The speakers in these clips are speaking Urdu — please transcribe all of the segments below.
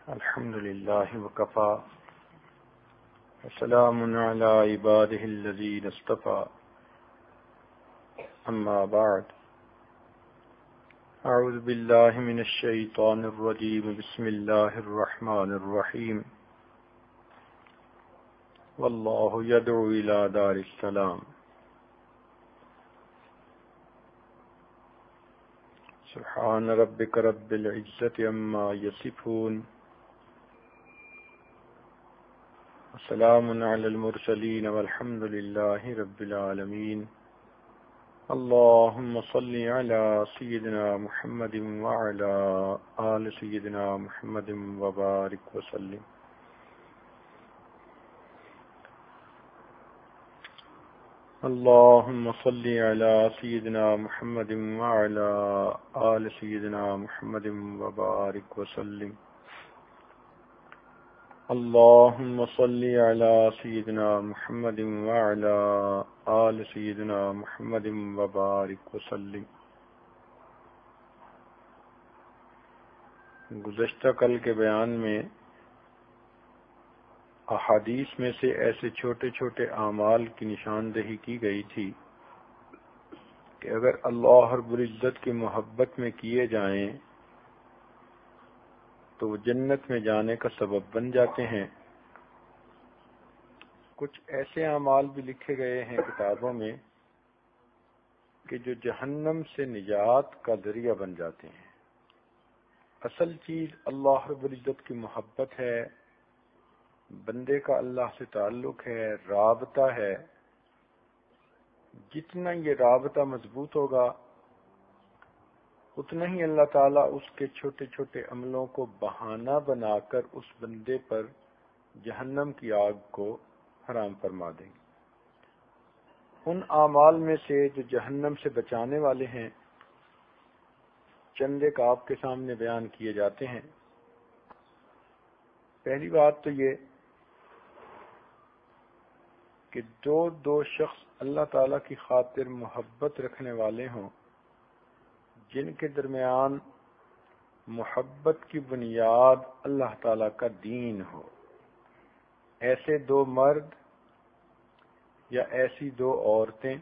الحمد لله وكفى وسلام على عباده الذين اصطفى أما بعد أعوذ بالله من الشيطان الرجيم بسم الله الرحمن الرحيم والله يدعو إلى دار السلام سبحان ربك رب العزة عما يصفون وسلام على المرسلين والحمد لله رب العالمين اللهم صل على سيدنا محمد وعلى آل سيدنا محمد وبارك وسلم اللهم صل على سيدنا محمد وعلى آل سيدنا محمد وبارك وسلم اللهم صل على سيدنا محمد وعلى آل سيدنا محمد وبارك وسلم۔ گزشتہ کل کے بیان میں احادیث میں سے ایسے چھوٹے چھوٹے اعمال کی نشاندہی کی گئی تھی کہ اگر اللہ رب العزت کی محبت میں کیے جائیں تو وہ جنت میں جانے کا سبب بن جاتے ہیں۔ کچھ ایسے اعمال بھی لکھے گئے ہیں کتابوں میں کہ جو جہنم سے نجات کا ذریعہ بن جاتے ہیں۔ اصل چیز اللہ رب العزت کی محبت ہے، بندے کا اللہ سے تعلق ہے، رابطہ ہے۔ جتنا یہ رابطہ مضبوط ہوگا اتنا ہی اللہ تعالیٰ اس کے چھوٹے چھوٹے عملوں کو بہانہ بنا کر اس بندے پر جہنم کی آگ کو حرام فرما دیں گے۔ ان اعمال میں سے جو جہنم سے بچانے والے ہیں چند ایک آپ کے سامنے بیان کیے جاتے ہیں۔ پہلی بات تو یہ کہ دو شخص اللہ تعالیٰ کی خاطر محبت رکھنے والے ہوں، جن کے درمیان محبت کی بنیاد اللہ تعالیٰ کا دین ہو۔ ایسے دو مرد یا ایسی دو عورتیں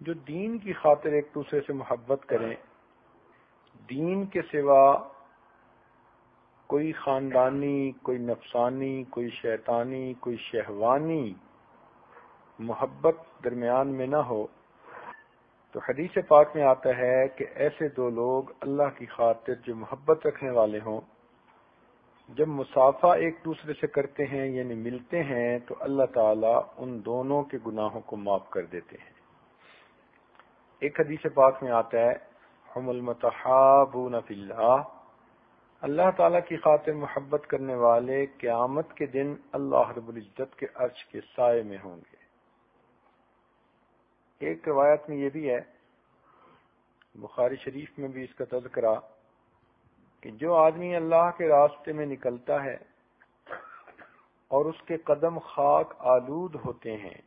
جو دین کی خاطر ایک دوسرے سے محبت کریں، دین کے سوا کوئی خاندانی، کوئی نفسانی، کوئی شیطانی، کوئی شہوانی محبت درمیان میں نہ ہو، تو حدیث پاک میں آتا ہے کہ ایسے دو لوگ اللہ کی خاطر جو محبت رکھنے والے ہوں، جب مصافحہ ایک دوسرے سے کرتے ہیں یعنی ملتے ہیں تو اللہ تعالیٰ ان دونوں کے گناہوں کو معاف کر دیتے ہیں۔ ایک حدیث پاک میں آتا ہے ہم المتحابون فی اللہ، اللہ تعالیٰ کی خاطر محبت کرنے والے قیامت کے دن اللہ رب العزت کے عرش کے سائے میں ہوں گے۔ ایک روایت میں یہ بھی ہے، بخاری شریف میں بھی اس کا تذکرہ، کہ جو آدمی اللہ کے راستے میں نکلتا ہے اور اس کے قدم خاک آلود ہوتے ہیں،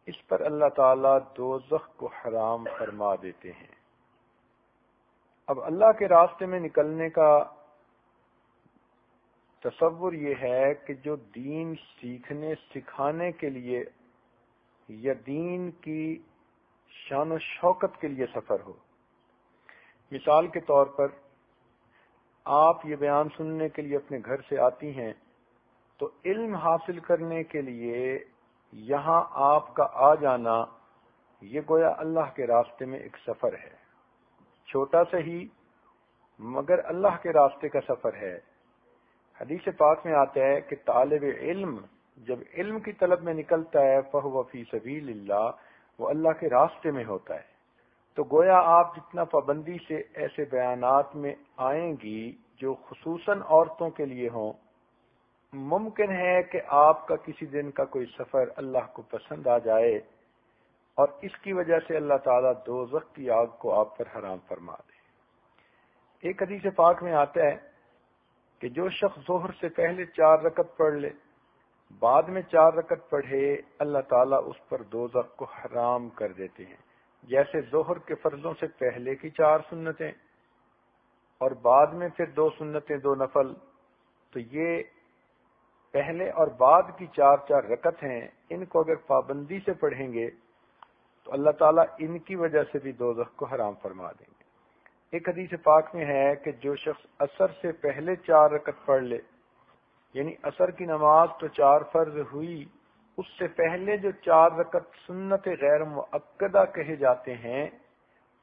اس پر اللہ تعالیٰ دوزخ کو حرام فرما دیتے ہیں۔ اب اللہ کے راستے میں نکلنے کا تصور یہ ہے کہ جو دین سیکھنے سکھانے کے لیے یا دین کی شان و شوکت کے لیے سفر ہو۔ مثال کے طور پر آپ یہ بیان سننے کے لیے اپنے گھر سے آتی ہیں تو علم حاصل کرنے کے لیے یہاں آپ کا آ جانا یہ گویا اللہ کے راستے میں ایک سفر ہے، چھوٹا سا ہی مگر اللہ کے راستے کا سفر ہے۔ حدیث پاک میں آتا ہے کہ طالب علم جب علم کی طلب میں نکلتا ہے فہو فی سبیل اللہ، وہ اللہ کے راستے میں ہوتا ہے۔ تو گویا آپ جتنا پابندی سے ایسے بیانات میں آئیں گی جو خصوصاً عورتوں کے لیے ہوں، ممکن ہے کہ آپ کا کسی دن کا کوئی سفر اللہ کو پسند آ جائے اور اس کی وجہ سے اللہ تعالیٰ دوزخ کی آگ کو آپ پر حرام فرما دے۔ ایک حدیث پاک میں آتا ہے کہ جو شخص ظہر سے پہلے 4 رکعت پڑھ لے، بعد میں 4 رکعت پڑھے، اللہ تعالیٰ اس پر دوزخ کو حرام کر دیتے ہیں، جیسے ظہر کے فرضوں سے پہلے کی 4 سنتیں اور بعد میں پھر 2 سنتیں 2 نفل، تو یہ پہلے اور بعد کی 4 رکعت ہیں، ان کو اگر پابندی سے پڑھیں گے تو اللہ تعالیٰ ان کی وجہ سے بھی دوزخ کو حرام فرما دیں گے۔ ایک حدیث پاک میں ہے کہ جو شخص عصر سے پہلے 4 رکعت پڑھ لے، یعنی عصر کی نماز تو 4 فرض ہوئی، اس سے پہلے جو 4 رکعت سنت غیر مؤکدہ کہے جاتے ہیں،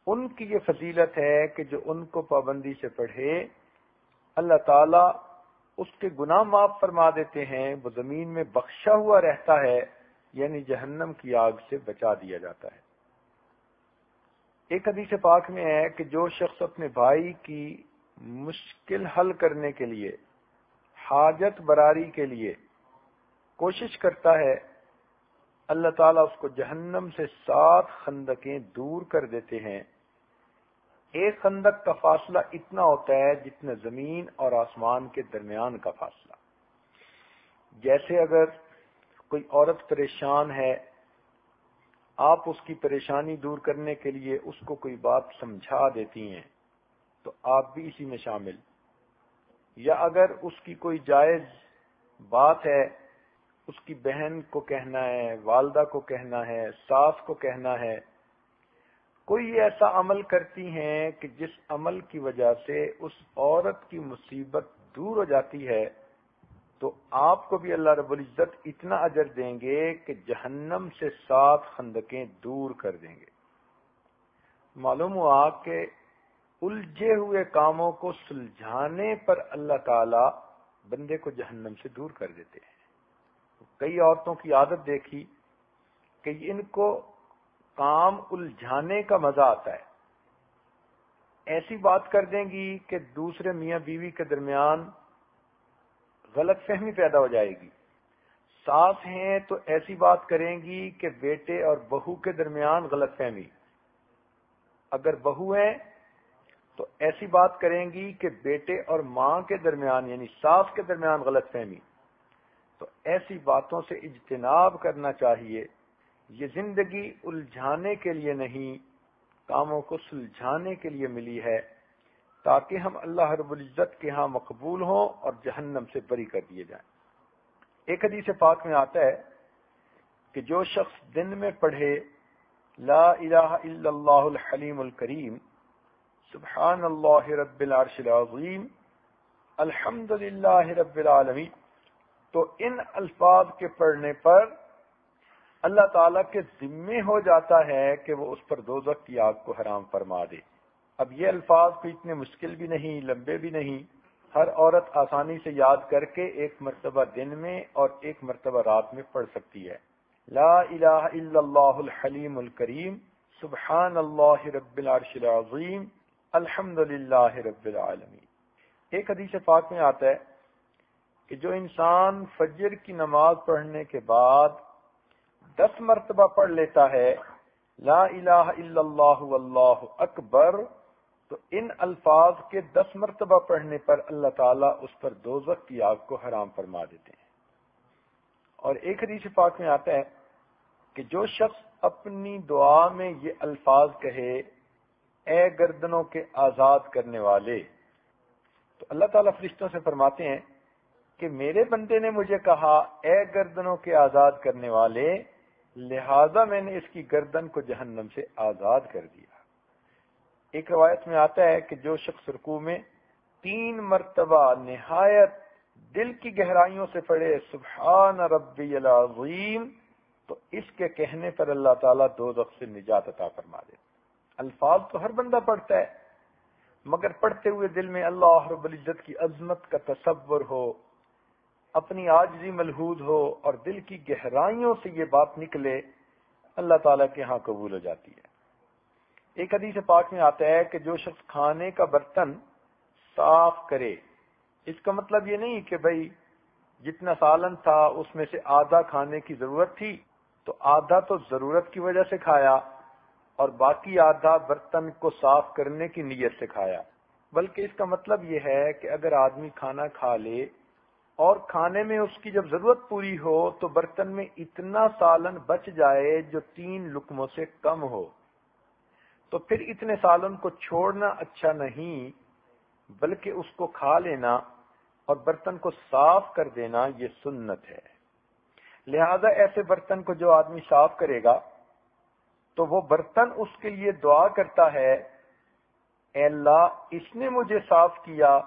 ان کی یہ فضیلت ہے کہ جو ان کو پابندی سے پڑھے اللہ تعالیٰ اس کے گناہ معاف فرما دیتے ہیں، وہ زمین میں بخشا ہوا رہتا ہے، یعنی جہنم کی آگ سے بچا دیا جاتا ہے۔ ایک حدیث پاک میں ہے کہ جو شخص اپنے بھائی کی مشکل حل کرنے کے لیے، حاجت براری کے لیے کوشش کرتا ہے، اللہ تعالیٰ اس کو جہنم سے 7 خندقیں دور کر دیتے ہیں۔ ایک خندق کا فاصلہ اتنا ہوتا ہے جتنا زمین اور آسمان کے درمیان کا فاصلہ۔ جیسے اگر کوئی عورت پریشان ہے، آپ اس کی پریشانی دور کرنے کے لیے اس کو کوئی بات سمجھا دیتی ہیں، تو آپ بھی اسی میں شامل۔ یا اگر اس کی کوئی جائز بات ہے، اس کی بہن کو کہنا ہے، والدہ کو کہنا ہے، ساس کو کہنا ہے، کوئی ایسا عمل کرتی ہیں کہ جس عمل کی وجہ سے اس عورت کی مصیبت دور ہو جاتی ہے، تو آپ کو بھی اللہ رب العزت اتنا اجر دیں گے کہ جہنم سے 7 خندقیں دور کر دیں گے۔ معلوم ہوا کہ الجھے ہوئے کاموں کو سلجھانے پر اللہ تعالی بندے کو جہنم سے دور کر دیتے ہیں۔ کئی عورتوں کی عادت دیکھی کہ ان کو کام الجھانے کا مزہ آتا ہے، ایسی بات کر دیں گی کہ دوسرے میاں بیوی کے درمیان غلط فہمی پیدا ہو جائے گی۔ ساس ہیں تو ایسی بات کریں گی کہ بیٹے اور بہو کے درمیان غلط فہمی، اگر بہو ہیں تو ایسی بات کریں گی کہ بیٹے اور ماں کے درمیان یعنی ساس کے درمیان غلط فہمی۔ تو ایسی باتوں سے اجتناب کرنا چاہیے۔ یہ زندگی الجھانے کے لیے نہیں، کاموں کو سلجھانے کے لیے ملی ہے، تاکہ ہم اللہ رب العزت کے ہاں مقبول ہوں اور جہنم سے بری کر دیے جائیں۔ ایک حدیث پاک میں آتا ہے کہ جو شخص دن میں پڑھے لا الہ الا اللہ الحلیم الکریم، سبحان اللہ رب العرش العظیم، الحمد للہ رب العالمین، تو ان الفاظ کے پڑھنے پر اللہ تعالیٰ کے ذمے ہو جاتا ہے کہ وہ اس پر دوزخ کی آگ کو حرام فرما دے۔ اب یہ الفاظ کوئی اتنے مشکل بھی نہیں، لمبے بھی نہیں، ہر عورت آسانی سے یاد کر کے 1 مرتبہ دن میں اور 1 مرتبہ رات میں پڑھ سکتی ہے۔ لا الہ الا اللہ الحلیم الکریم، سبحان اللہ رب العرش العظیم، الحمد للہ رب العالمین۔ ایک حدیث پاک میں آتا ہے کہ جو انسان فجر کی نماز پڑھنے کے بعد 10 مرتبہ پڑھ لیتا ہے لا الہ الا اللہ واللہ اکبر، تو ان الفاظ کے 10 مرتبہ پڑھنے پر اللہ تعالیٰ اس پر دوزخ کی آگ کو حرام فرما دیتے ہیں۔ اور ایک حدیث پاک میں آتا ہے کہ جو شخص اپنی دعا میں یہ الفاظ کہے اے گردنوں کے آزاد کرنے والے، تو اللہ تعالیٰ فرشتوں سے فرماتے ہیں کہ میرے بندے نے مجھے کہا اے گردنوں کے آزاد کرنے والے، لہذا میں نے اس کی گردن کو جہنم سے آزاد کر دیا۔ ایک روایت میں آتا ہے کہ جو شخص رکوع میں 3 مرتبہ نہایت دل کی گہرائیوں سے پڑھے سبحان ربی العظیم، تو اس کے کہنے پر اللہ تعالیٰ دوزخ سے نجات عطا فرما دے۔ الفاظ تو ہر بندہ پڑھتا ہے، مگر پڑھتے ہوئے دل میں اللہ رب العزت کی عظمت کا تصور ہو، اپنی عاجزی ملحوظ ہو اور دل کی گہرائیوں سے یہ بات نکلے، اللہ تعالیٰ کے ہاں قبول ہو جاتی ہے۔ ایک حدیث پاک میں آتا ہے کہ جو شخص کھانے کا برتن صاف کرے، اس کا مطلب یہ نہیں کہ بھئی جتنا سالن تھا اس میں سے آدھا کھانے کی ضرورت تھی تو آدھا تو ضرورت کی وجہ سے کھایا اور باقی آدھا برتن کو صاف کرنے کی نیت سے کھایا، بلکہ اس کا مطلب یہ ہے کہ اگر آدمی کھانا کھا لے اور کھانے میں اس کی جب ضرورت پوری ہو تو برتن میں اتنا سالن بچ جائے جو 3 لقموں سے کم ہو، تو پھر اتنے سالن کو چھوڑنا اچھا نہیں، بلکہ اس کو کھا لینا اور برتن کو صاف کر دینا یہ سنت ہے۔ لہذا ایسے برتن کو جو آدمی صاف کرے گا تو وہ برتن اس کے لیے دعا کرتا ہے، اے اللہ اس نے مجھے صاف کیا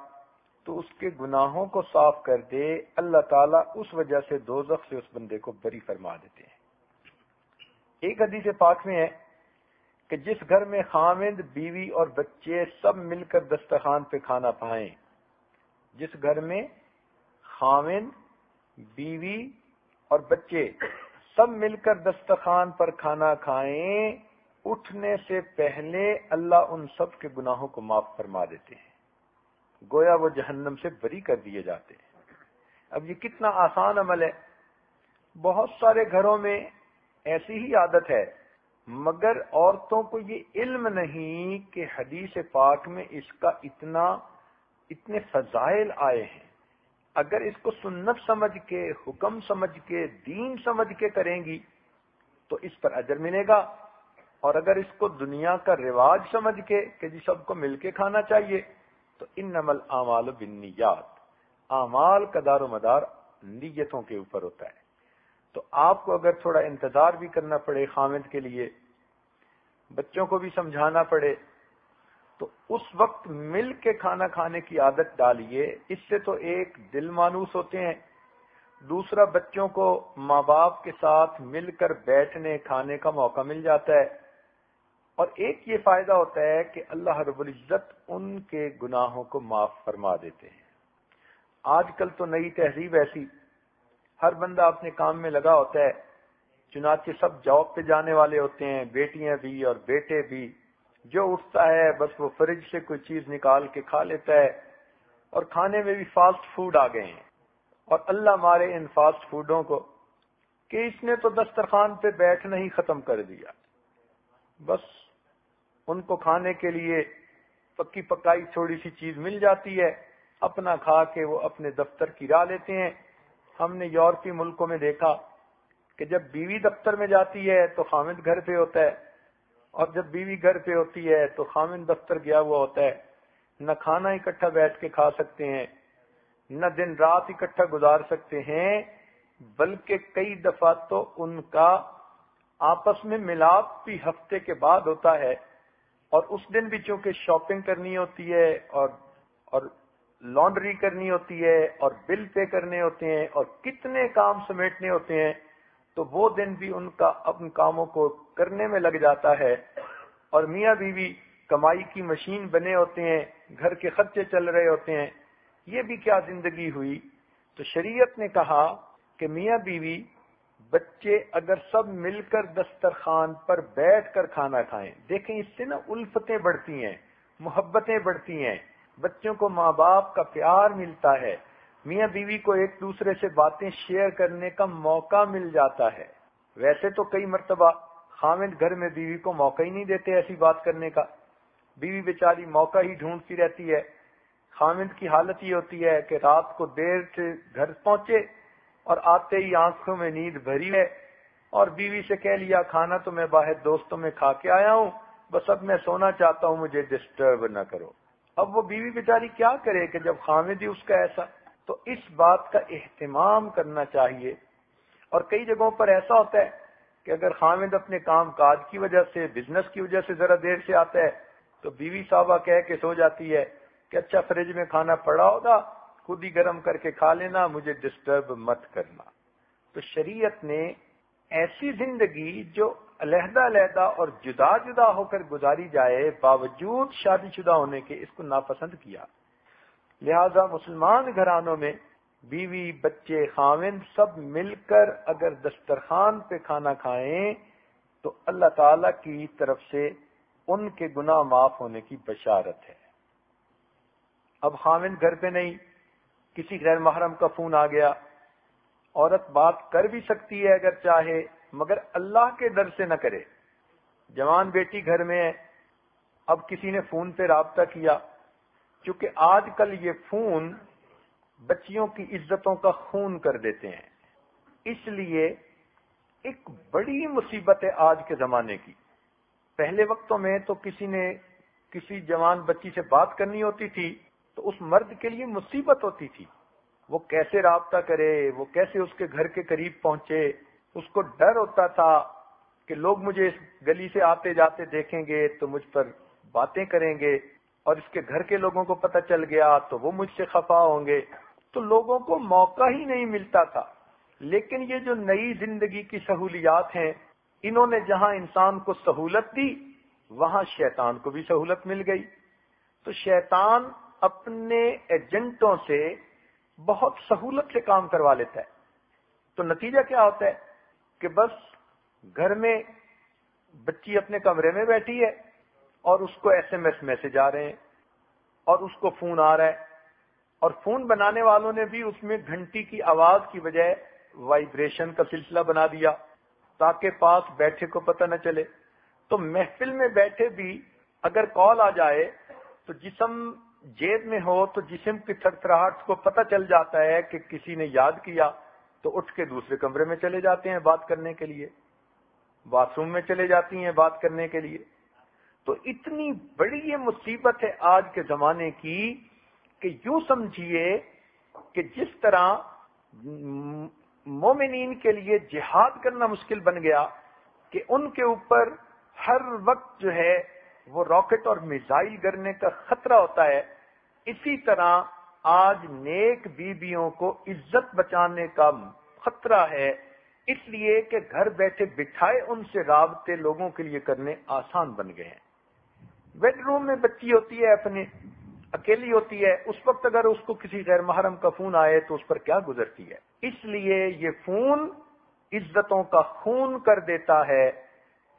تو اس کے گناہوں کو صاف کر دے، اللہ تعالیٰ اس وجہ سے دوزخ سے اس بندے کو بری فرما دیتے ہیں۔ ایک حدیث پاک میں ہے کہ جس گھر میں خاوند، بیوی اور بچے سب مل کر دسترخوان پہ کھانا کھائیں، جس گھر میں خاوند، بیوی اور بچے سب مل کر دسترخوان پر کھانا کھائیں، اٹھنے سے پہلے اللہ ان سب کے گناہوں کو معاف فرما دیتے ہیں، گویا وہ جہنم سے بری کر دیے جاتے ہیں۔ اب یہ کتنا آسان عمل ہے۔ بہت سارے گھروں میں ایسی ہی عادت ہے، مگر عورتوں کو یہ علم نہیں کہ حدیث پاک میں اس کا اتنے فضائل آئے ہیں۔ اگر اس کو سنت سمجھ کے، حکم سمجھ کے، دین سمجھ کے کریں گی تو اس پر اجر ملے گا، اور اگر اس کو دنیا کا رواج سمجھ کے کہ جی سب کو مل کے کھانا چاہیے تو انما الاعمال بالنیات، اعمال کا دار و مدار نیتوں کے اوپر ہوتا ہے۔ تو آپ کو اگر تھوڑا انتظار بھی کرنا پڑے خاوند کے لیے، بچوں کو بھی سمجھانا پڑے، تو اس وقت مل کے کھانا کھانے کی عادت ڈالیے۔ اس سے تو ایک دل مانوس ہوتے ہیں، دوسرا بچوں کو ماں باپ کے ساتھ مل کر بیٹھنے کھانے کا موقع مل جاتا ہے، اور ایک یہ فائدہ ہوتا ہے کہ اللہ رب العزت ان کے گناہوں کو معاف فرما دیتے ہیں۔ آج کل تو نئی تہذیب ایسی، ہر بندہ اپنے کام میں لگا ہوتا ہے، چنانچہ سب جاب پہ جانے والے ہوتے ہیں، بیٹیاں بھی اور بیٹے بھی، جو اٹھتا ہے بس وہ فریج سے کوئی چیز نکال کے کھا لیتا ہے، اور کھانے میں بھی فاسٹ فوڈ آ گئے ہیں۔ اور اللہ مارے ان فاسٹ فوڈوں کو کہ اس نے تو دسترخوان پہ بیٹھنا ہی ختم کر دیا، بس ان کو کھانے کے لیے پکی پکائی تھوڑی سی چیز مل جاتی ہے، اپنا کھا کے وہ اپنے دفتر کی راہ لیتے ہیں۔ ہم نے یورپی ملکوں میں دیکھا کہ جب بیوی دفتر میں جاتی ہے تو خاوند گھر پہ ہوتا ہے، اور جب بیوی گھر پہ ہوتی ہے تو خاوند دفتر گیا ہوا ہوتا ہے۔ نہ کھانا اکٹھا بیٹھ کے کھا سکتے ہیں، نہ دن رات اکٹھا گزار سکتے ہیں، بلکہ کئی دفعہ تو ان کا آپس میں ملاپ بھی ہفتے کے بعد ہوتا ہے، اور اس دن بھی چونکہ شاپنگ کرنی ہوتی ہے اور لانڈری کرنی ہوتی ہے اور بل پے کرنے ہوتے ہیں اور کتنے کام سمیٹنے ہوتے ہیں، تو وہ دن بھی ان کا اپنے کاموں کو کرنے میں لگ جاتا ہے، اور میاں بیوی کمائی کی مشین بنے ہوتے ہیں، گھر کے خرچے چل رہے ہوتے ہیں۔ یہ بھی کیا زندگی ہوئی؟ تو شریعت نے کہا کہ میاں بیوی، بچے اگر سب مل کر دسترخوان پر بیٹھ کر کھانا کھائیں، دیکھیں اس سے نا الفتیں بڑھتی ہیں، محبتیں بڑھتی ہیں، بچوں کو ماں باپ کا پیار ملتا ہے، میاں بیوی کو ایک دوسرے سے باتیں شیئر کرنے کا موقع مل جاتا ہے۔ ویسے تو کئی مرتبہ خاوند گھر میں بیوی کو موقع ہی نہیں دیتے ایسی بات کرنے کا، بیوی بیچاری موقع ہی ڈھونڈتی رہتی ہے۔ خاوند کی حالت یہ ہوتی ہے کہ رات کو دیر سے گھر پہنچے اور آتے ہی آنکھوں میں نیند بھری ہے، اور بیوی سے کہہ لیا کھانا تو میں باہر دوستوں میں کھا کے آیا ہوں، بس اب میں سونا چاہتا ہوں، مجھے ڈسٹرب نہ کرو۔ اب وہ بیوی بیچاری کیا کرے کہ جب خاوند ہی اس کا ایسا؟ تو اس بات کا اہتمام کرنا چاہیے۔ اور کئی جگہوں پر ایسا ہوتا ہے کہ اگر خاوند اپنے کام کاج کی وجہ سے، بزنس کی وجہ سے ذرا دیر سے آتا ہے تو بیوی صاحبہ کہہ کے سو جاتی ہے کہ اچھا فریج میں کھانا پڑا ہوگا، خود ہی گرم کر کے کھا لینا، مجھے ڈسٹرب مت کرنا۔ تو شریعت نے ایسی زندگی جو علیحدہ علیحدہ اور جدا جدا ہو کر گزاری جائے باوجود شادی شدہ ہونے کے، اس کو ناپسند کیا۔ لہذا مسلمان گھرانوں میں بیوی، بچے، خاوند سب مل کر اگر دسترخوان پہ کھانا کھائیں تو اللہ تعالی کی طرف سے ان کے گناہ معاف ہونے کی بشارت ہے۔ اب خاوند گھر پہ نہیں، کسی غیر محرم کا فون آ گیا، عورت بات کر بھی سکتی ہے اگر چاہے، مگر اللہ کے ڈر سے نہ کرے۔ جوان بیٹی گھر میں ہے، اب کسی نے فون پہ رابطہ کیا، چونکہ آج کل یہ فون بچیوں کی عزتوں کا خون کر دیتے ہیں، اس لیے ایک بڑی مصیبت ہے آج کے زمانے کی۔ پہلے وقتوں میں تو کسی نے کسی جوان بچی سے بات کرنی ہوتی تھی تو اس مرد کے لیے مصیبت ہوتی تھی، وہ کیسے رابطہ کرے، وہ کیسے اس کے گھر کے قریب پہنچے، اس کو ڈر ہوتا تھا کہ لوگ مجھے اس گلی سے آتے جاتے دیکھیں گے تو مجھ پر باتیں کریں گے، اور اس کے گھر کے لوگوں کو پتہ چل گیا تو وہ مجھ سے خفا ہوں گے، تو لوگوں کو موقع ہی نہیں ملتا تھا۔ لیکن یہ جو نئی زندگی کی سہولیات ہیں، انہوں نے جہاں انسان کو سہولت دی وہاں شیطان کو بھی سہولت مل گئی۔ تو شیطان اپنے ایجنٹوں سے بہت سہولت سے کام کروا لیتا ہے۔ تو نتیجہ کیا ہوتا ہے کہ بس گھر میں بچی اپنے کمرے میں بیٹھی ہے اور اس کو SMS میسج آ رہے ہیں اور اس کو فون آ رہا ہے، اور فون بنانے والوں نے بھی اس میں گھنٹی کی آواز کی بجائے وائبریشن کا سلسلہ بنا دیا تاکہ پاس بیٹھے کو پتہ نہ چلے۔ تو محفل میں بیٹھے بھی اگر کال آ جائے تو جسم جیب میں ہو تو جسم کی تھرتھراہٹ کو پتہ چل جاتا ہے کہ کسی نے یاد کیا، تو اٹھ کے دوسرے کمرے میں چلے جاتے ہیں بات کرنے کے لیے، باتھ روم میں چلے جاتی ہیں بات کرنے کے لیے۔ تو اتنی بڑی یہ مصیبت ہے آج کے زمانے کی کہ یوں سمجھیے کہ جس طرح مومنین کے لیے جہاد کرنا مشکل بن گیا کہ ان کے اوپر ہر وقت جو ہے وہ راکٹ اور میزائل گرنے کا خطرہ ہوتا ہے، اسی طرح آج نیک بیویوں کو عزت بچانے کا خطرہ ہے، اس لیے کہ گھر بیٹھے بٹھائے ان سے رابطے لوگوں کے لیے کرنے آسان بن گئے ہیں۔ بیڈ روم میں بچی ہوتی ہے، اپنے اکیلی ہوتی ہے، اس وقت اگر اس کو کسی غیر محرم کا فون آئے تو اس پر کیا گزرتی ہے۔ اس لیے یہ فون عزتوں کا خون کر دیتا ہے،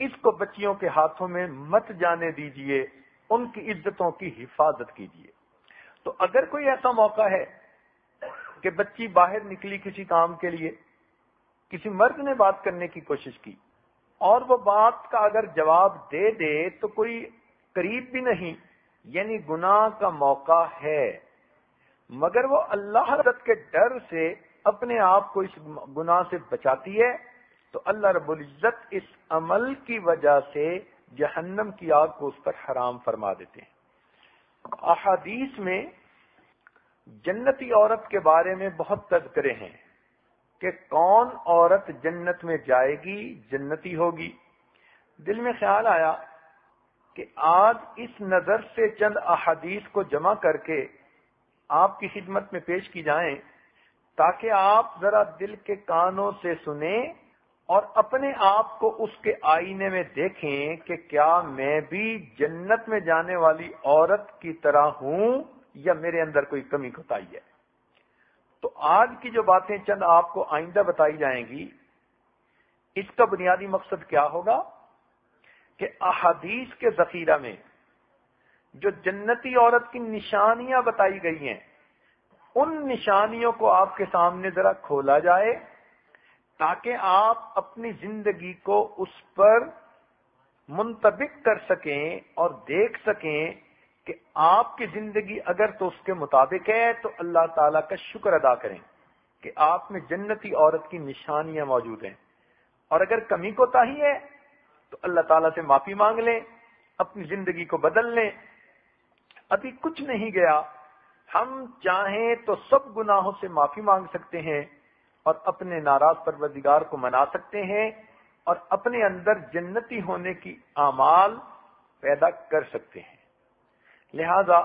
اس کو بچیوں کے ہاتھوں میں مت جانے دیجئے، ان کی عزتوں کی حفاظت کیجئے۔ تو اگر کوئی ایسا موقع ہے کہ بچی باہر نکلی کسی کام کے لیے، کسی مرد نے بات کرنے کی کوشش کی اور وہ بات کا اگر جواب دے دے تو کوئی قریب بھی نہیں، یعنی گناہ کا موقع ہے، مگر وہ اللہ رب کے ڈر سے اپنے آپ کو اس گناہ سے بچاتی ہے، تو اللہ رب العزت اس عمل کی وجہ سے جہنم کی آگ کو اس پر حرام فرما دیتے ہیں۔ احادیث میں جنتی عورت کے بارے میں بہت تذکرے ہیں کہ کون عورت جنت میں جائے گی، جنتی ہوگی۔ دل میں خیال آیا کہ آج اس نظر سے چند احادیث کو جمع کر کے آپ کی خدمت میں پیش کی جائیں تاکہ آپ ذرا دل کے کانوں سے سنیں اور اپنے آپ کو اس کے آئینے میں دیکھیں کہ کیا میں بھی جنت میں جانے والی عورت کی طرح ہوں یا میرے اندر کوئی کمی کوتاہی ہے۔ تو آج کی جو باتیں چند آپ کو آئندہ بتائی جائیں گی، اس کا بنیادی مقصد کیا ہوگا کہ احادیث کے ذخیرہ میں جو جنتی عورت کی نشانیاں بتائی گئی ہیں، ان نشانیوں کو آپ کے سامنے ذرا کھولا جائے تاکہ آپ اپنی زندگی کو اس پر منطبق کر سکیں اور دیکھ سکیں کہ آپ کی زندگی اگر تو اس کے مطابق ہے تو اللہ تعالیٰ کا شکر ادا کریں کہ آپ میں جنتی عورت کی نشانیاں موجود ہیں، اور اگر کمی کوتاہی ہے تو اللہ تعالیٰ سے معافی مانگ لیں، اپنی زندگی کو بدل لیں۔ ابھی کچھ نہیں گیا، ہم چاہیں تو سب گناہوں سے معافی مانگ سکتے ہیں اور اپنے ناراض پروردگار کو منا سکتے ہیں اور اپنے اندر جنتی ہونے کی اعمال پیدا کر سکتے ہیں۔ لہذا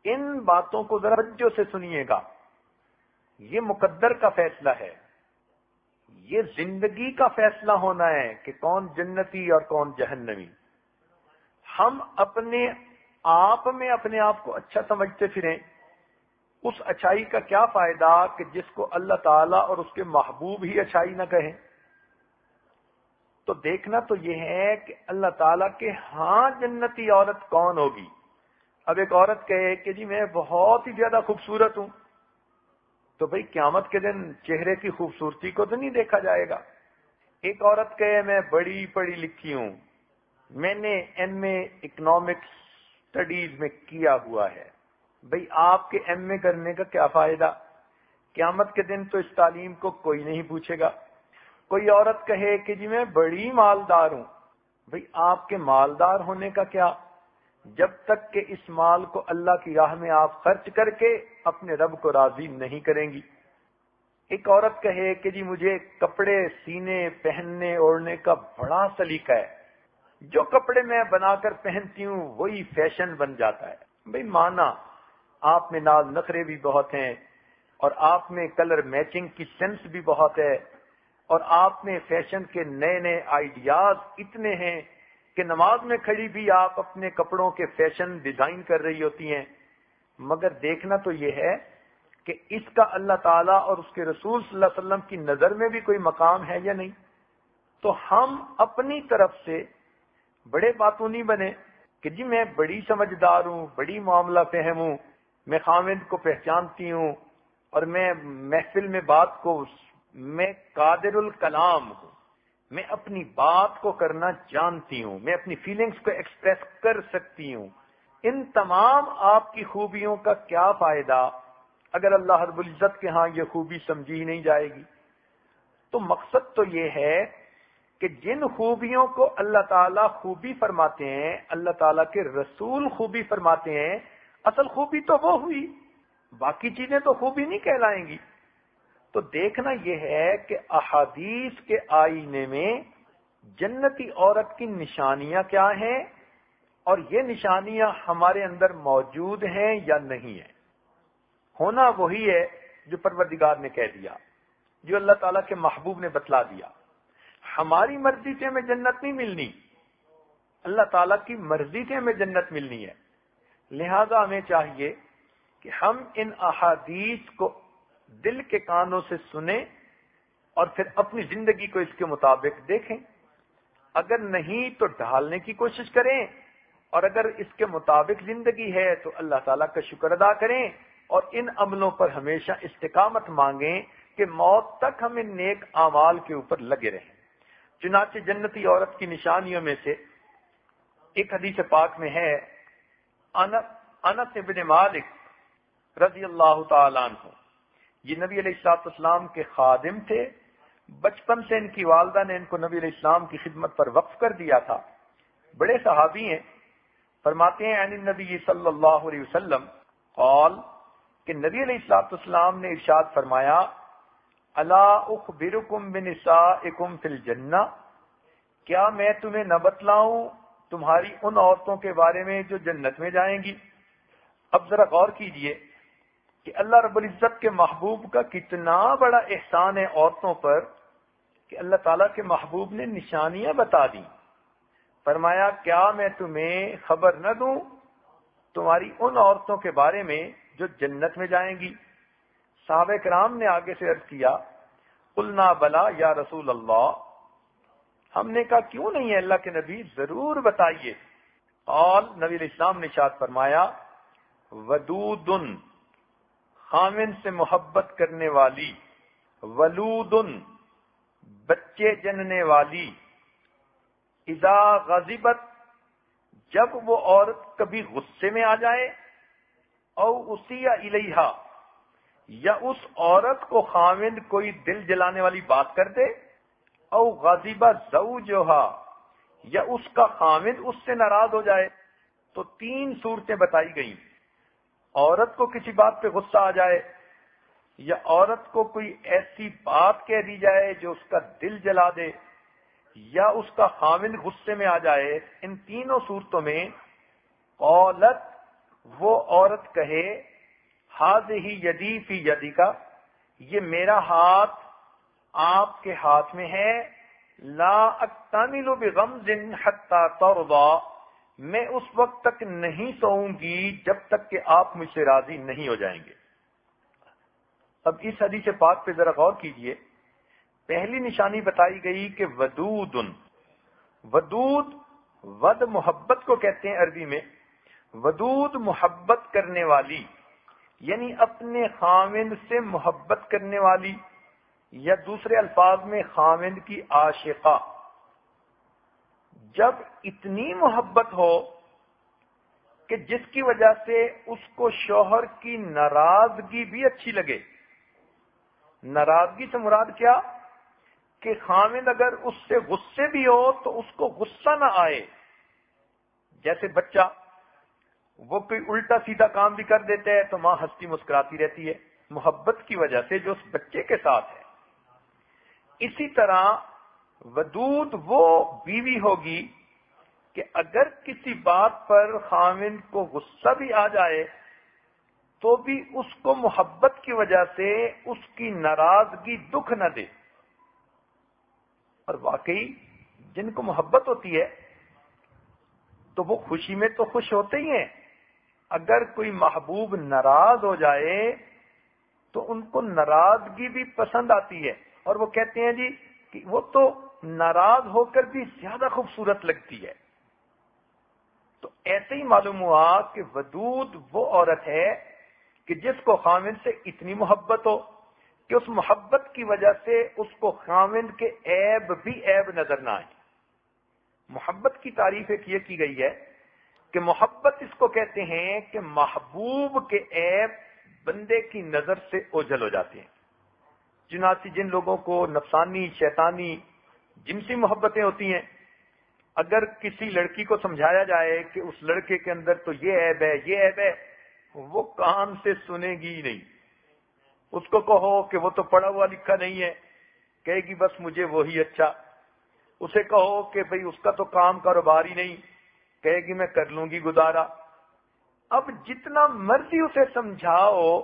ان باتوں کو ذرا توجہ سے سنیے گا، یہ مقدر کا فیصلہ ہے، یہ زندگی کا فیصلہ ہونا ہے کہ کون جنتی اور کون جہنمی۔ ہم اپنے آپ میں اپنے آپ کو اچھا سمجھتے پھریں، اس اچھائی کا کیا فائدہ کہ جس کو اللہ تعالیٰ اور اس کے محبوب ہی اچھائی نہ کہیں۔ تو دیکھنا تو یہ ہے کہ اللہ تعالیٰ کے ہاں جنتی عورت کون ہوگی۔ اب ایک عورت کہے کہ جی میں بہت ہی زیادہ خوبصورت ہوں، تو بھئی قیامت کے دن چہرے کی خوبصورتی کو تو نہیں دیکھا جائے گا۔ ایک عورت کہے میں بڑی پڑھی لکھی ہوں، میں نے MA اکنامکس اسٹڈیز میں کیا ہوا ہے، بھئی آپ کے MA کرنے کا کیا فائدہ، قیامت کے دن تو اس تعلیم کو کوئی نہیں پوچھے گا۔ کوئی عورت کہے کہ جی میں بڑی مالدار ہوں، بھئی آپ کے مالدار ہونے کا کیا، جب تک کہ اس مال کو اللہ کی راہ میں آپ خرچ کر کے اپنے رب کو راضی نہیں کریں گی۔ ایک عورت کہے کہ جی مجھے کپڑے سینے پہننے اوڑھنے کا بڑا سلیقہ ہے، جو کپڑے میں بنا کر پہنتی ہوں وہی فیشن بن جاتا ہے۔ بھئی مانا آپ میں ناز نخرے بھی بہت ہیں، اور آپ میں کلر میچنگ کی سینس بھی بہت ہے، اور آپ میں فیشن کے نئے نئے آئیڈیاز اتنے ہیں کہ نماز میں کھڑی بھی آپ اپنے کپڑوں کے فیشن ڈیزائن کر رہی ہوتی ہیں، مگر دیکھنا تو یہ ہے کہ اس کا اللہ تعالیٰ اور اس کے رسول صلی اللہ علیہ وسلم کی نظر میں بھی کوئی مقام ہے یا نہیں۔ تو ہم اپنی طرف سے بڑے باتونی بنے کہ جی میں بڑی سمجھدار ہوں، بڑی معاملہ فہم ہوں، میں خاوند کو پہچانتی ہوں، اور میں محفل میں بات کو، میں قادر الکلام ہوں، میں اپنی بات کو کرنا جانتی ہوں، میں اپنی فیلنگز کو ایکسپریس کر سکتی ہوں۔ ان تمام آپ کی خوبیوں کا کیا فائدہ اگر اللہ رب العزت کے ہاں یہ خوبی سمجھی نہیں جائے گی؟ تو مقصد تو یہ ہے کہ جن خوبیوں کو اللہ تعالیٰ خوبی فرماتے ہیں، اللہ تعالیٰ کے رسول خوبی فرماتے ہیں، اصل خوبی تو وہ ہوئی، باقی چیزیں تو خوبی نہیں کہلائیں گی۔ تو دیکھنا یہ ہے کہ احادیث کے آئینے میں جنتی عورت کی نشانیاں کیا ہیں، اور یہ نشانیاں ہمارے اندر موجود ہیں یا نہیں ہیں۔ ہونا وہی ہے جو پروردگار نے کہہ دیا، جو اللہ تعالیٰ کے محبوب نے بتلا دیا۔ ہماری مرضی سے ہمیں جنت نہیں ملنی، اللہ تعالیٰ کی مرضی سے ہمیں جنت ملنی ہے۔ لہذا ہمیں چاہیے کہ ہم ان احادیث کو دل کے کانوں سے سنیں اور پھر اپنی زندگی کو اس کے مطابق دیکھیں۔ اگر نہیں تو ڈھالنے کی کوشش کریں، اور اگر اس کے مطابق زندگی ہے تو اللہ تعالیٰ کا شکر ادا کریں، اور ان عملوں پر ہمیشہ استقامت مانگیں کہ موت تک ہم ان نیک اعمال کے اوپر لگے رہیں۔ چنانچہ جنتی عورت کی نشانیوں میں سے ایک حدیث پاک میں ہے، انس بن مالک رضی اللہ تعالیٰ عنہ، یہ نبی علیہ السلام کے خادم تھے، بچپن سے ان کی والدہ نے ان کو نبی علیہ السلام کی خدمت پر وقف کر دیا تھا، بڑے صحابی ہیں۔ فرماتے ہیں عن النبی صلی اللہ علیہ وسلم قال، کہ نبی علیہ السلام نے ارشاد فرمایا، الا اخبرکم بنسائکم فی الجنہ، کیا میں تمہیں نہ بتلاؤں تمہاری ان عورتوں کے بارے میں جو جنت میں جائیں گی؟ اب ذرا غور کیجئے کہ اللہ رب العزت کے محبوب کا کتنا بڑا احسان ہے عورتوں پر، کہ اللہ تعالیٰ کے محبوب نے نشانیاں بتا دی۔ فرمایا کیا میں تمہیں خبر نہ دوں تمہاری ان عورتوں کے بارے میں جو جنت میں جائیں گی؟ صحابہ کرام نے آگے سے عرض کیا، قلنا بلا یا رسول اللہ، ہم نے کہا کیوں نہیں ہے اللہ کے نبی، ضرور بتائیے۔ قال، نبی علیہ السلام نے ارشاد فرمایا، ودود، خامن سے محبت کرنے والی، ولود، بچے جننے والی، اذا غضبت، جب وہ عورت کبھی غصے میں آ جائے، او اسی الیہا، یا اس عورت کو خامند کوئی دل جلانے والی بات کر دے، او غضب زوجہا، یا اس کا خامند اس سے ناراض ہو جائے۔ تو تین صورتیں بتائی گئیں، عورت کو کسی بات پہ غصہ آ جائے، یا عورت کو کوئی ایسی بات کہہ دی جائے جو اس کا دل جلا دے، یا اس کا خامند غصے میں آ جائے۔ ان تینوں صورتوں میں قالت، وہ عورت کہے، ہذہ یدی فی یدک، یہ میرا ہاتھ آپ کے ہاتھ میں ہے، لا اکتمل بغمض حتی ترضی، میں اس وقت تک نہیں سوؤں گی جب تک کہ آپ مجھ سے راضی نہیں ہو جائیں گے۔ اب اس حدیث پاک پہ ذرا غور کیجئے۔ پہلی نشانی بتائی گئی کہ ودود، ودود ود محبت کو کہتے ہیں عربی میں، ودود محبت کرنے والی، یعنی اپنے خامند سے محبت کرنے والی، یا دوسرے الفاظ میں خامند کی عاشقہ۔ جب اتنی محبت ہو کہ جس کی وجہ سے اس کو شوہر کی ناراضگی بھی اچھی لگے۔ ناراضگی سے مراد کیا؟ کہ خامند اگر اس سے غصے بھی ہو تو اس کو غصہ نہ آئے۔ جیسے بچہ وہ کوئی الٹا سیدھا کام بھی کر دیتا ہے تو ماں ہنستی مسکراتی رہتی ہے محبت کی وجہ سے جو اس بچے کے ساتھ ہے۔ اسی طرح ودود وہ بیوی ہوگی کہ اگر کسی بات پر خاوند کو غصہ بھی آ جائے تو بھی اس کو محبت کی وجہ سے اس کی ناراضگی دکھ نہ دے۔ اور واقعی جن کو محبت ہوتی ہے تو وہ خوشی میں تو خوش ہوتے ہی ہیں، اگر کوئی محبوب ناراض ہو جائے تو ان کو ناراضگی بھی پسند آتی ہے، اور وہ کہتے ہیں جی کہ وہ تو ناراض ہو کر بھی زیادہ خوبصورت لگتی ہے۔ تو ایسے ہی معلوم ہوا کہ ودود وہ عورت ہے کہ جس کو خاوند سے اتنی محبت ہو کہ اس محبت کی وجہ سے اس کو خاوند کے عیب بھی عیب نظر نہ آئے۔ محبت کی تعریف ایک یہ کی گئی ہے کہ محبت اس کو کہتے ہیں کہ محبوب کے عیب بندے کی نظر سے اوجھل ہو جاتے ہیں۔ چنانچہ جن لوگوں کو نفسانی، شیطانی، جنسی محبتیں ہوتی ہیں، اگر کسی لڑکی کو سمجھایا جائے کہ اس لڑکے کے اندر تو یہ عیب ہے، یہ عیب ہے، وہ کان سے سنے گی ہی نہیں۔ اس کو کہو کہ وہ تو پڑھا ہوا لکھا نہیں ہے، کہے گی بس مجھے وہی اچھا۔ اسے کہو کہ بھئی اس کا تو کام کاروبار ہی نہیں، کہے گی میں کر لوں گی گزارا۔ اب جتنا مرضی اسے سمجھاؤ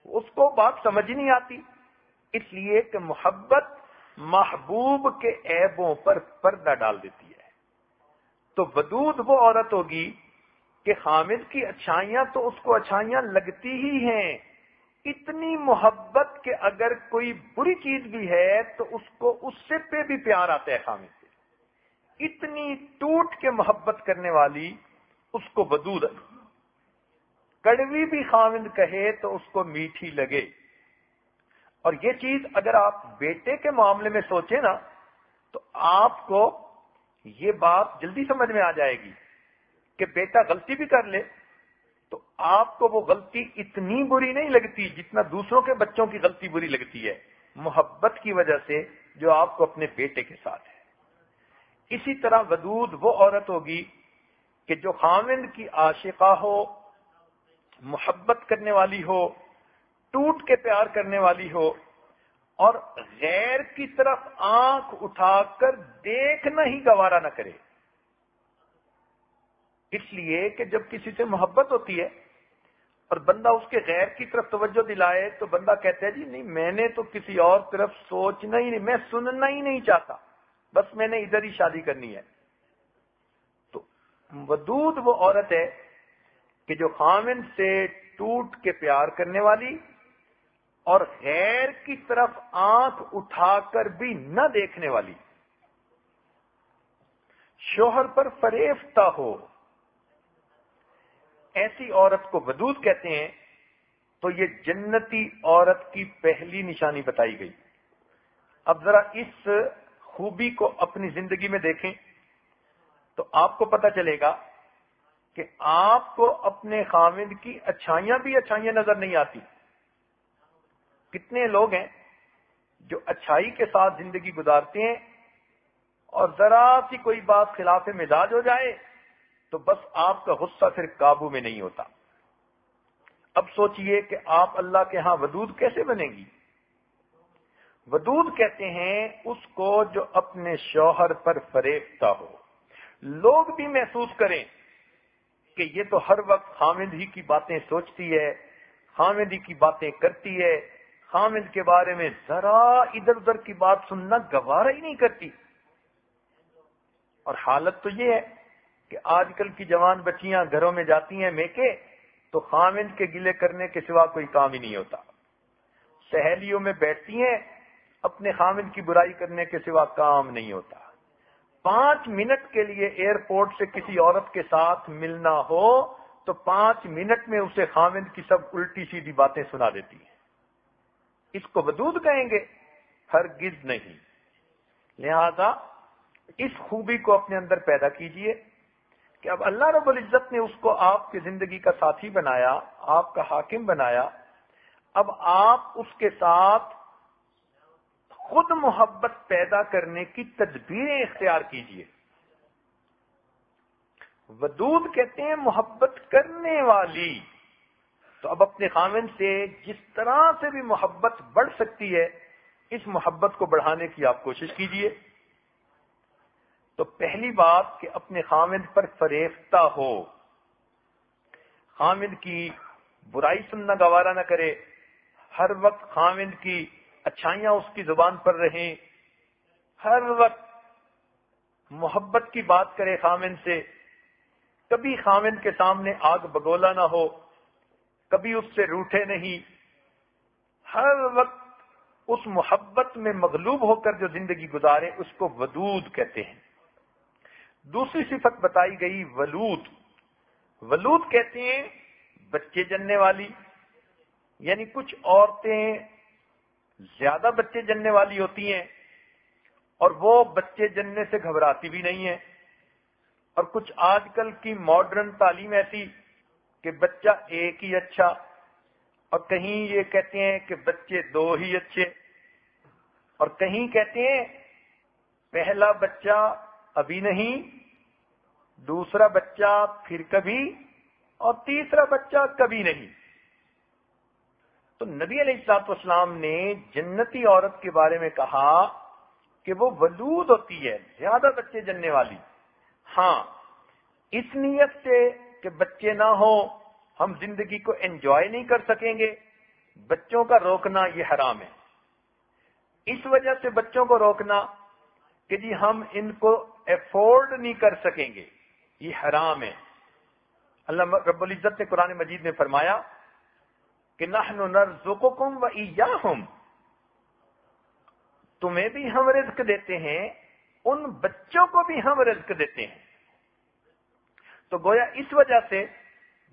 اس کو بات سمجھ نہیں آتی، اس لیے کہ محبت محبوب کے عیبوں پر پردہ ڈال دیتی ہے۔ تو ودود وہ عورت ہوگی کہ خامد کی اچھائیاں تو اس کو اچھائیاں لگتی ہی ہیں، اتنی محبت کہ اگر کوئی بری چیز بھی ہے تو اس کو اس سے پہ بھی پیار آتا ہے خامد سے، اتنی ٹوٹ کے محبت کرنے والی اس کو ودود ہے۔ کڑوی بھی خامد کہے تو اس کو میٹھی لگے۔ اور یہ چیز اگر آپ بیٹے کے معاملے میں سوچیں نا تو آپ کو یہ بات جلدی سمجھ میں آ جائے گی کہ بیٹا غلطی بھی کر لے تو آپ کو وہ غلطی اتنی بری نہیں لگتی جتنا دوسروں کے بچوں کی غلطی بری لگتی ہے، محبت کی وجہ سے جو آپ کو اپنے بیٹے کے ساتھ ہے۔ اسی طرح ودود وہ عورت ہوگی کہ جو خاوند کی عاشقہ ہو، محبت کرنے والی ہو، ٹوٹ کے پیار کرنے والی ہو، اور غیر کی طرف آنکھ اٹھا کر دیکھنا ہی گوارا نہ کرے۔ اس لیے کہ جب کسی سے محبت ہوتی ہے اور بندہ اس کے غیر کی طرف توجہ دلائے تو بندہ کہتا ہے جی نہیں، میں نے تو کسی اور طرف سوچنا ہی نہیں، میں سننا ہی نہیں چاہتا، بس میں نے ادھر ہی شادی کرنی ہے۔ تو ودود وہ عورت ہے کہ جو خاوند سے ٹوٹ کے پیار کرنے والی اور غیر کی طرف آنکھ اٹھا کر بھی نہ دیکھنے والی، شوہر پر فریفتہ ہو، ایسی عورت کو ودود کہتے ہیں۔ تو یہ جنتی عورت کی پہلی نشانی بتائی گئی۔ اب ذرا اس خوبی کو اپنی زندگی میں دیکھیں تو آپ کو پتہ چلے گا کہ آپ کو اپنے خاوند کی اچھائیاں بھی اچھائیاں نظر نہیں آتی۔ کتنے لوگ ہیں جو اچھائی کے ساتھ زندگی گزارتے ہیں اور ذرا سی کوئی بات خلاف مزاج ہو جائے تو بس آپ کا غصہ پھر قابو میں نہیں ہوتا۔ اب سوچئے کہ آپ اللہ کے ہاں ودود کیسے بنے گی؟ ودود کہتے ہیں اس کو جو اپنے شوہر پر فریفتہ ہو، لوگ بھی محسوس کریں کہ یہ تو ہر وقت خاوند ہی کی باتیں سوچتی ہے، خاوند ہی کی باتیں کرتی ہے، خاوند کے بارے میں ذرا ادھر ادھر کی بات سننا گوارا ہی نہیں کرتی۔ اور حالت تو یہ ہے کہ آج کل کی جوان بچیاں گھروں میں جاتی ہیں میکے تو خاوند کے گلے کرنے کے سوا کوئی کام ہی نہیں ہوتا، سہیلیوں میں بیٹھتی ہیں اپنے خاوند کی برائی کرنے کے سوا کام نہیں ہوتا۔ 5 منٹ کے لیے ایئرپورٹ سے کسی عورت کے ساتھ ملنا ہو تو 5 منٹ میں اسے خاوند کی سب الٹی سیدھی باتیں سنا دیتی ہیں۔ اس کو ودود کہیں گے؟ ہرگز نہیں۔ لہذا اس خوبی کو اپنے اندر پیدا کیجئے کہ اب اللہ رب العزت نے اس کو آپ کی زندگی کا ساتھی بنایا، آپ کا حاکم بنایا، اب آپ اس کے ساتھ خود محبت پیدا کرنے کی تدبیریں اختیار کیجئے۔ ودود کہتے ہیں محبت کرنے والی. تو اب اپنے خاوند سے جس طرح سے بھی محبت بڑھ سکتی ہے اس محبت کو بڑھانے کی آپ کوشش کیجئے. تو پہلی بات کہ اپنے خاوند پر فریفتہ ہو، خاوند کی برائی سننا گوارا نہ کرے، ہر وقت خاوند کی اچھائیاں اس کی زبان پر رہیں، ہر وقت محبت کی بات کرے خاوند سے، کبھی خاوند کے سامنے آگ بگولا نہ ہو، کبھی اس سے روٹھے نہیں، ہر وقت اس محبت میں مغلوب ہو کر جو زندگی گزارے اس کو ودود کہتے ہیں. دوسری صفت بتائی گئی ولود. ولود کہتے ہیں بچے جننے والی، یعنی کچھ عورتیں زیادہ بچے جننے والی ہوتی ہیں اور وہ بچے جننے سے گھبراتی بھی نہیں ہیں، اور کچھ آج کل کی ماڈرن تعلیم ایسی کہ بچہ ایک ہی اچھا، اور کہیں یہ کہتے ہیں کہ بچے دو ہی اچھے، اور کہیں کہتے ہیں پہلا بچہ ابھی نہیں، دوسرا بچہ پھر کبھی، اور تیسرا بچہ کبھی نہیں. تو نبی علیہ الصلوۃ والسلام نے جنتی عورت کے بارے میں کہا کہ وہ ولود ہوتی ہے، زیادہ بچے جننے والی. ہاں، اس نیت سے کہ بچے نہ ہو ہم زندگی کو انجوائے نہیں کر سکیں گے، بچوں کا روکنا یہ حرام ہے. اس وجہ سے بچوں کو روکنا کہ جی ہم ان کو افورڈ نہیں کر سکیں گے، یہ حرام ہے. اللہ رب العزت نے قرآن مجید میں فرمایا کہ نحن نرزقکم و ایاہم، تمہیں بھی ہم رزق دیتے ہیں، ان بچوں کو بھی ہم رزق دیتے ہیں. تو گویا اس وجہ سے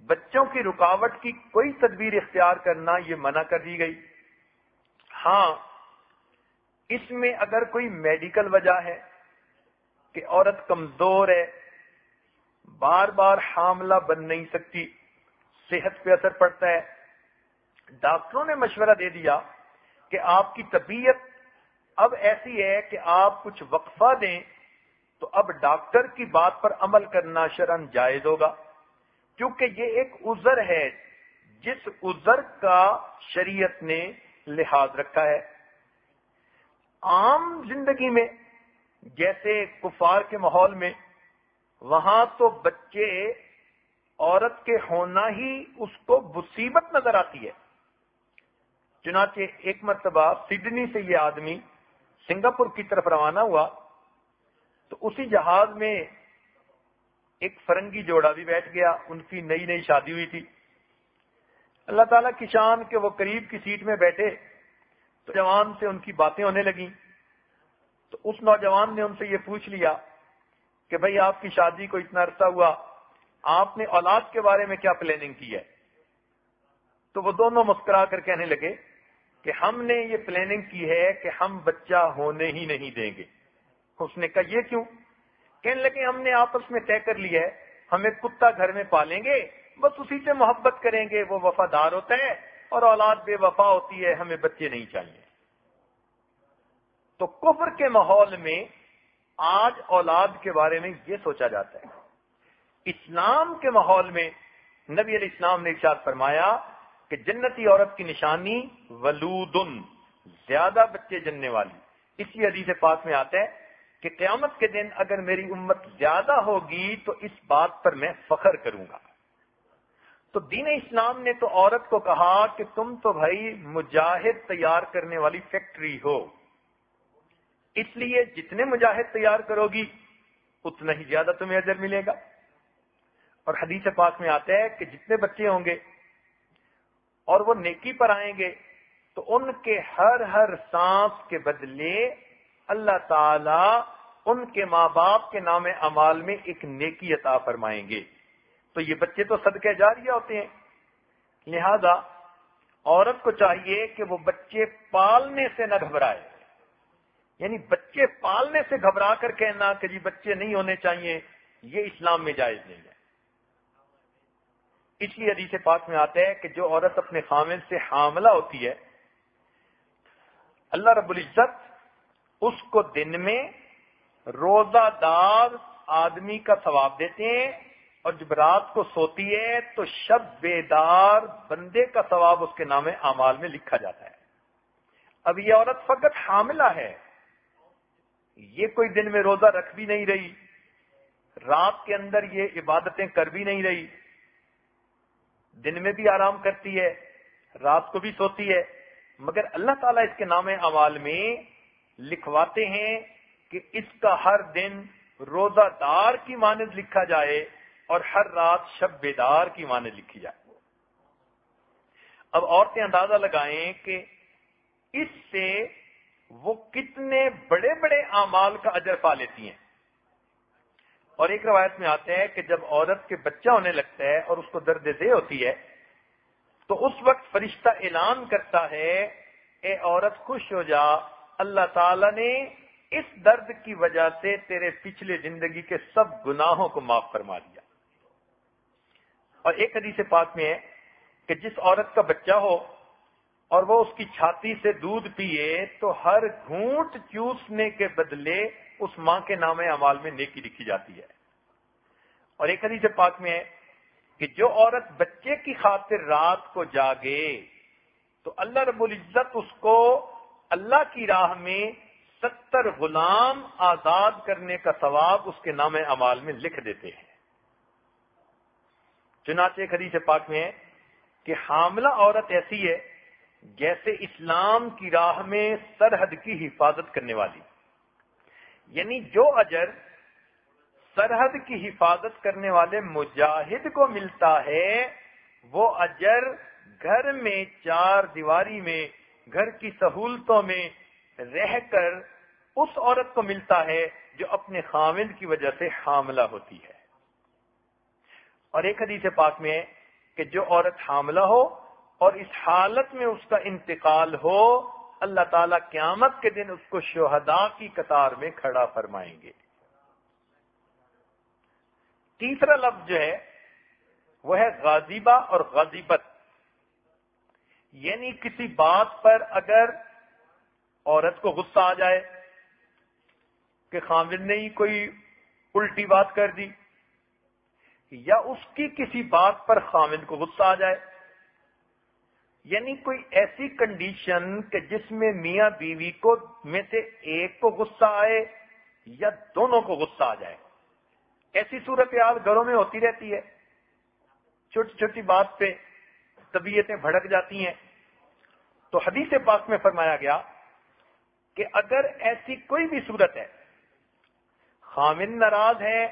بچوں کی رکاوٹ کی کوئی تدبیر اختیار کرنا یہ منع کر دی گئی. ہاں، اس میں اگر کوئی میڈیکل وجہ ہے کہ عورت کمزور ہے، بار بار حاملہ بن نہیں سکتی، صحت پہ اثر پڑتا ہے، ڈاکٹروں نے مشورہ دے دیا کہ آپ کی طبیعت اب ایسی ہے کہ آپ کچھ وقفہ دیں، تو اب ڈاکٹر کی بات پر عمل کرنا شرعاً جائز ہوگا، کیونکہ یہ ایک عذر ہے جس عذر کا شریعت نے لحاظ رکھا ہے. عام زندگی میں جیسے کفار کے ماحول میں، وہاں تو بچے عورت کے ہونا ہی اس کو مصیبت نظر آتی ہے. چنانچہ ایک مرتبہ سڈنی سے یہ آدمی سنگاپور کی طرف روانہ ہوا تو اسی جہاز میں ایک فرنگی جوڑا بھی بیٹھ گیا، ان کی نئی نئی شادی ہوئی تھی. اللہ تعالیٰ کی شان کہ وہ قریب کی سیٹ میں بیٹھے تو جوان سے ان کی باتیں ہونے لگیں. تو اس نوجوان نے ان سے یہ پوچھ لیا کہ بھئی آپ کی شادی کو اتنا عرصہ ہوا، آپ نے اولاد کے بارے میں کیا پلاننگ کی ہے؟ تو وہ دونوں مسکرا کر کہنے لگے کہ ہم نے یہ پلاننگ کی ہے کہ ہم بچہ ہونے ہی نہیں دیں گے. اس نے کہا یہ کیوں؟ کہنے لگے ہم نے آپس میں طے کر لیا ہے ہم ایک کتا گھر میں پالیں گے، بس اسی سے محبت کریں گے، وہ وفادار ہوتا ہے، اور اولاد بے وفا ہوتی ہے، ہمیں بچے نہیں چاہیے. تو کفر کے ماحول میں آج اولاد کے بارے میں یہ سوچا جاتا ہے. اسلام کے ماحول میں نبی علیہ السلام نے ارشاد فرمایا کہ جنتی عورت کی نشانی ولودن، زیادہ بچے جننے والی. اسی حدیث پاک میں آتا ہے کہ قیامت کے دن اگر میری امت زیادہ ہوگی تو اس بات پر میں فخر کروں گا. تو دین اسلام نے تو عورت کو کہا کہ تم تو بھائی مجاہد تیار کرنے والی فیکٹری ہو، اس لیے جتنے مجاہد تیار کرو گی اتنا ہی زیادہ تمہیں اجر ملے گا. اور حدیث پاک میں آتا ہے کہ جتنے بچے ہوں گے اور وہ نیکی پر آئیں گے تو ان کے ہر سانس کے بدلے اللہ تعالی ان کے ماں باپ کے نام اعمال میں ایک نیکی عطا فرمائیں گے. تو یہ بچے تو صدقہ جاریہ ہوتے ہیں. لہذا عورت کو چاہیے کہ وہ بچے پالنے سے نہ گھبرائے، یعنی بچے پالنے سے گھبرا کر کہنا کہ جی بچے نہیں ہونے چاہیے، یہ اسلام میں جائز نہیں ہے. اس لیے حدیث پاک میں آتا ہے کہ جو عورت اپنے خامد سے حاملہ ہوتی ہے اللہ رب العزت اس کو دن میں روزہ دار آدمی کا ثواب دیتے ہیں اور جب رات کو سوتی ہے تو شب بیدار بندے کا ثواب اس کے نام اعمال میں لکھا جاتا ہے۔ اب یہ عورت فقط حاملہ ہے، یہ کوئی دن میں روزہ رکھ بھی نہیں رہی، رات کے اندر یہ عبادتیں کر بھی نہیں رہی، دن میں بھی آرام کرتی ہے، رات کو بھی سوتی ہے، مگر اللہ تعالیٰ اس کے نام اعمال میں لکھواتے ہیں کہ اس کا ہر دن روزہ دار کی مانند لکھا جائے اور ہر رات شب بیدار کی مانند لکھی جائے۔ اب عورتیں اندازہ لگائیں کہ اس سے وہ کتنے بڑے بڑے اعمال کا اجر پا لیتی ہیں۔ اور ایک روایت میں آتا ہے کہ جب عورت کے بچہ ہونے لگتا ہے اور اس کو درد دے ہوتی ہے تو اس وقت فرشتہ اعلان کرتا ہے، اے عورت خوش ہو جا، اللہ تعالیٰ نے اس درد کی وجہ سے تیرے پچھلے زندگی کے سب گناہوں کو معاف فرما دیا۔ اور ایک حدیث پاک میں ہے کہ جس عورت کا بچہ ہو اور وہ اس کی چھاتی سے دودھ پیے تو ہر گھونٹ چوسنے کے بدلے اس ماں کے نام اعمال میں نیکی لکھی جاتی ہے۔ اور ایک حدیث پاک میں ہے کہ جو عورت بچے کی خاطر رات کو جاگے تو اللہ رب العزت اس کو اللہ کی راہ میں 70 غلام آزاد کرنے کا ثواب اس کے نام اعمال میں لکھ دیتے ہیں۔ چنانچہ ایک حدیث پاک میں ہے کہ حاملہ عورت ایسی ہے جیسے اسلام کی راہ میں سرحد کی حفاظت کرنے والی، یعنی جو اجر سرحد کی حفاظت کرنے والے مجاہد کو ملتا ہے وہ اجر گھر میں چار دیواری میں گھر کی سہولتوں میں رہ کر اس عورت کو ملتا ہے جو اپنے خامد کی وجہ سے حاملہ ہوتی ہے۔ اور ایک حدیث پاک میں ہے کہ جو عورت حاملہ ہو اور اس حالت میں اس کا انتقال ہو، اللہ تعالیٰ قیامت کے دن اس کو شہداء کی قطار میں کھڑا فرمائیں گے۔ تیسرا لفظ جو ہے وہ ہے غاضبہ اور غضبت، یعنی کسی بات پر اگر عورت کو غصہ آ جائے کہ خامد نے ہی کوئی الٹی بات کر دی، یا اس کی کسی بات پر خامد کو غصہ آ جائے، یعنی کوئی ایسی کنڈیشن کہ جس میں میاں بیوی کو میں سے ایک کو غصہ آئے یا دونوں کو غصہ آ جائے۔ ایسی صورتحال گھروں میں ہوتی رہتی ہے، چھوٹی چھوٹی بات پہ طبیعتیں بھڑک جاتی ہیں۔ تو حدیث پاک میں فرمایا گیا کہ اگر ایسی کوئی بھی صورت ہے، خامن ناراض ہے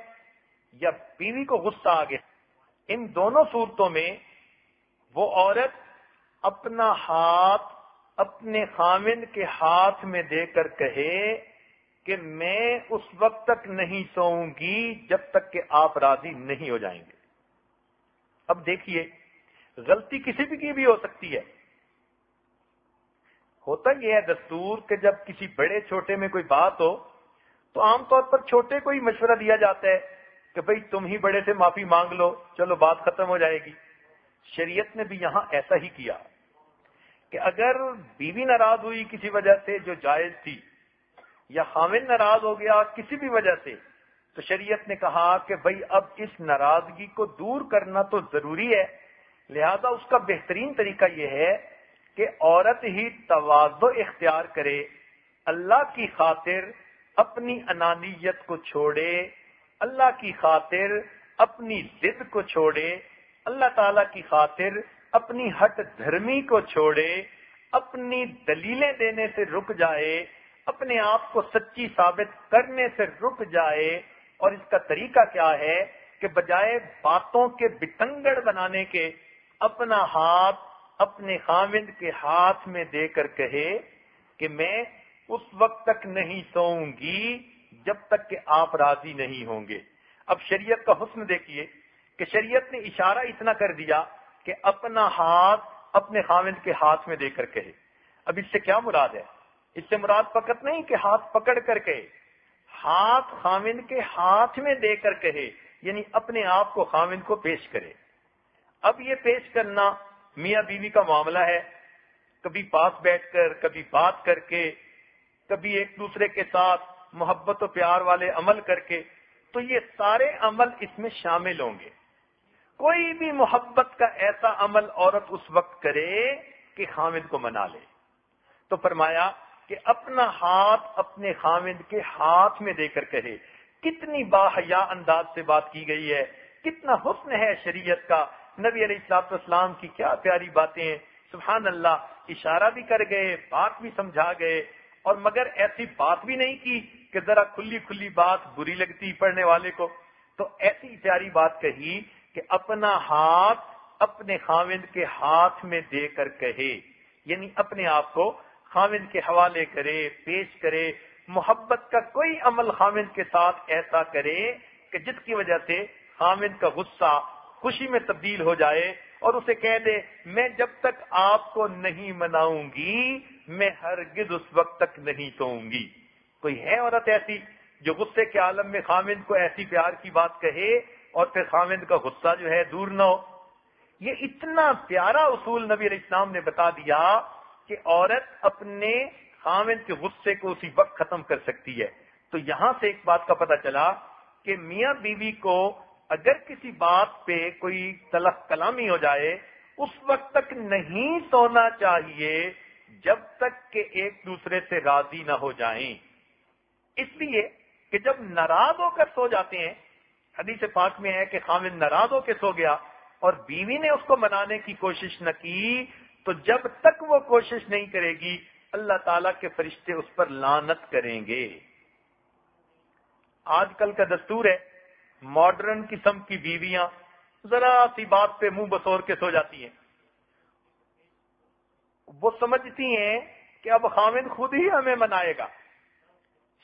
یا بیوی کو غصہ آ گیا، ان دونوں صورتوں میں وہ عورت اپنا ہاتھ اپنے خامن کے ہاتھ میں دے کر کہے کہ میں اس وقت تک نہیں سوؤں گی جب تک کہ آپ راضی نہیں ہو جائیں گے۔ اب دیکھیے، غلطی کسی بھی کی بھی ہو سکتی ہے۔ ہوتا یہ ہے دستور کہ جب کسی بڑے چھوٹے میں کوئی بات ہو تو عام طور پر چھوٹے کو ہی مشورہ دیا جاتا ہے کہ بھئی تم ہی بڑے سے معافی مانگ لو، چلو بات ختم ہو جائے گی۔ شریعت نے بھی یہاں ایسا ہی کیا کہ اگر بیوی ناراض ہوئی کسی وجہ سے جو جائز تھی، یا خامن ناراض ہو گیا کسی بھی وجہ سے، تو شریعت نے کہا کہ بھئی اب اس ناراضگی کو دور کرنا تو ضروری ہے، لہذا اس کا بہترین طریقہ یہ ہے کہ عورت ہی تواضع اختیار کرے، اللہ کی خاطر اپنی انانیت کو چھوڑے، اللہ کی خاطر اپنی ضد کو چھوڑے، اللہ تعالیٰ کی خاطر اپنی ہٹ دھرمی کو چھوڑے، اپنی دلیلیں دینے سے رک جائے، اپنے آپ کو سچی ثابت کرنے سے رک جائے۔ اور اس کا طریقہ کیا ہے کہ بجائے باتوں کے بتنگڑ بنانے کے اپنا ہاتھ اپنے خامند کے ہاتھ میں دے کر کہے کہ میں اس وقت تک نہیں سوؤں گی جب تک کہ آپ راضی نہیں ہوں گے۔ اب شریعت کا حسن دیکھیے کہ شریعت نے اشارہ اتنا کر دیا کہ اپنا ہاتھ اپنے خامند کے ہاتھ میں دے کر کہے۔ اب اس سے کیا مراد ہے؟ اس سے مراد فقط نہیں کہ ہاتھ پکڑ کر کہے، ہاتھ خامند کے ہاتھ میں دے کر کہے، یعنی اپنے آپ کو خامند کو پیش کرے۔ اب یہ پیش کرنا میاں بیوی کا معاملہ ہے، کبھی پاس بیٹھ کر، کبھی بات کر کے، کبھی ایک دوسرے کے ساتھ محبت و پیار والے عمل کر کے، تو یہ سارے عمل اس میں شامل ہوں گے۔ کوئی بھی محبت کا ایسا عمل عورت اس وقت کرے کہ خاوند کو منا لے، تو فرمایا کہ اپنا ہاتھ اپنے خاوند کے ہاتھ میں دے کر کہے۔ کتنی باحیا انداز سے بات کی گئی ہے، کتنا حسن ہے شریعت کا، نبی علیہ الصلوۃ والسلام کی کیا پیاری باتیں ہیں، سبحان اللہ۔ اشارہ بھی کر گئے، بات بھی سمجھا گئے، اور مگر ایسی بات بھی نہیں کی کہ ذرا کھلی کھلی بات بری لگتی پڑھنے والے کو، تو ایسی پیاری بات کہی کہ اپنا ہاتھ اپنے خاوند کے ہاتھ میں دے کر کہے، یعنی اپنے آپ کو خاوند کے حوالے کرے، پیش کرے، محبت کا کوئی عمل خاوند کے ساتھ ایسا کرے کہ جس کی وجہ سے خاوند کا غصہ خوشی میں تبدیل ہو جائے، اور اسے کہہ دے میں جب تک آپ کو نہیں مناؤں گی میں ہرگز اس وقت تک نہیں سوؤں گی۔ کوئی ہے عورت ایسی جو غصے کے عالم میں خاوند کو ایسی پیار کی بات کہے اور پھر خاوند کا غصہ جو ہے دور نہ ہو؟ یہ اتنا پیارا اصول نبی علیہ السلام نے بتا دیا کہ عورت اپنے خاوند کے غصے کو اسی وقت ختم کر سکتی ہے۔ تو یہاں سے ایک بات کا پتہ چلا کہ میاں بیوی کو اگر کسی بات پہ کوئی تلخ کلامی ہو جائے اس وقت تک نہیں سونا چاہیے جب تک کہ ایک دوسرے سے راضی نہ ہو جائیں، اس لیے کہ جب ناراض ہو کر سو جاتے ہیں، حدیث پاک میں ہے کہ خاوند ناراض ہو کے سو گیا اور بیوی نے اس کو منانے کی کوشش نہ کی، تو جب تک وہ کوشش نہیں کرے گی اللہ تعالیٰ کے فرشتے اس پر لعنت کریں گے۔ آج کل کا دستور ہے ماڈرن قسم کی بیویاں ذرا سی بات پہ منہ بسور کے سو جاتی ہیں، وہ سمجھتی ہیں کہ اب خاوند خود ہی ہمیں منائے گا۔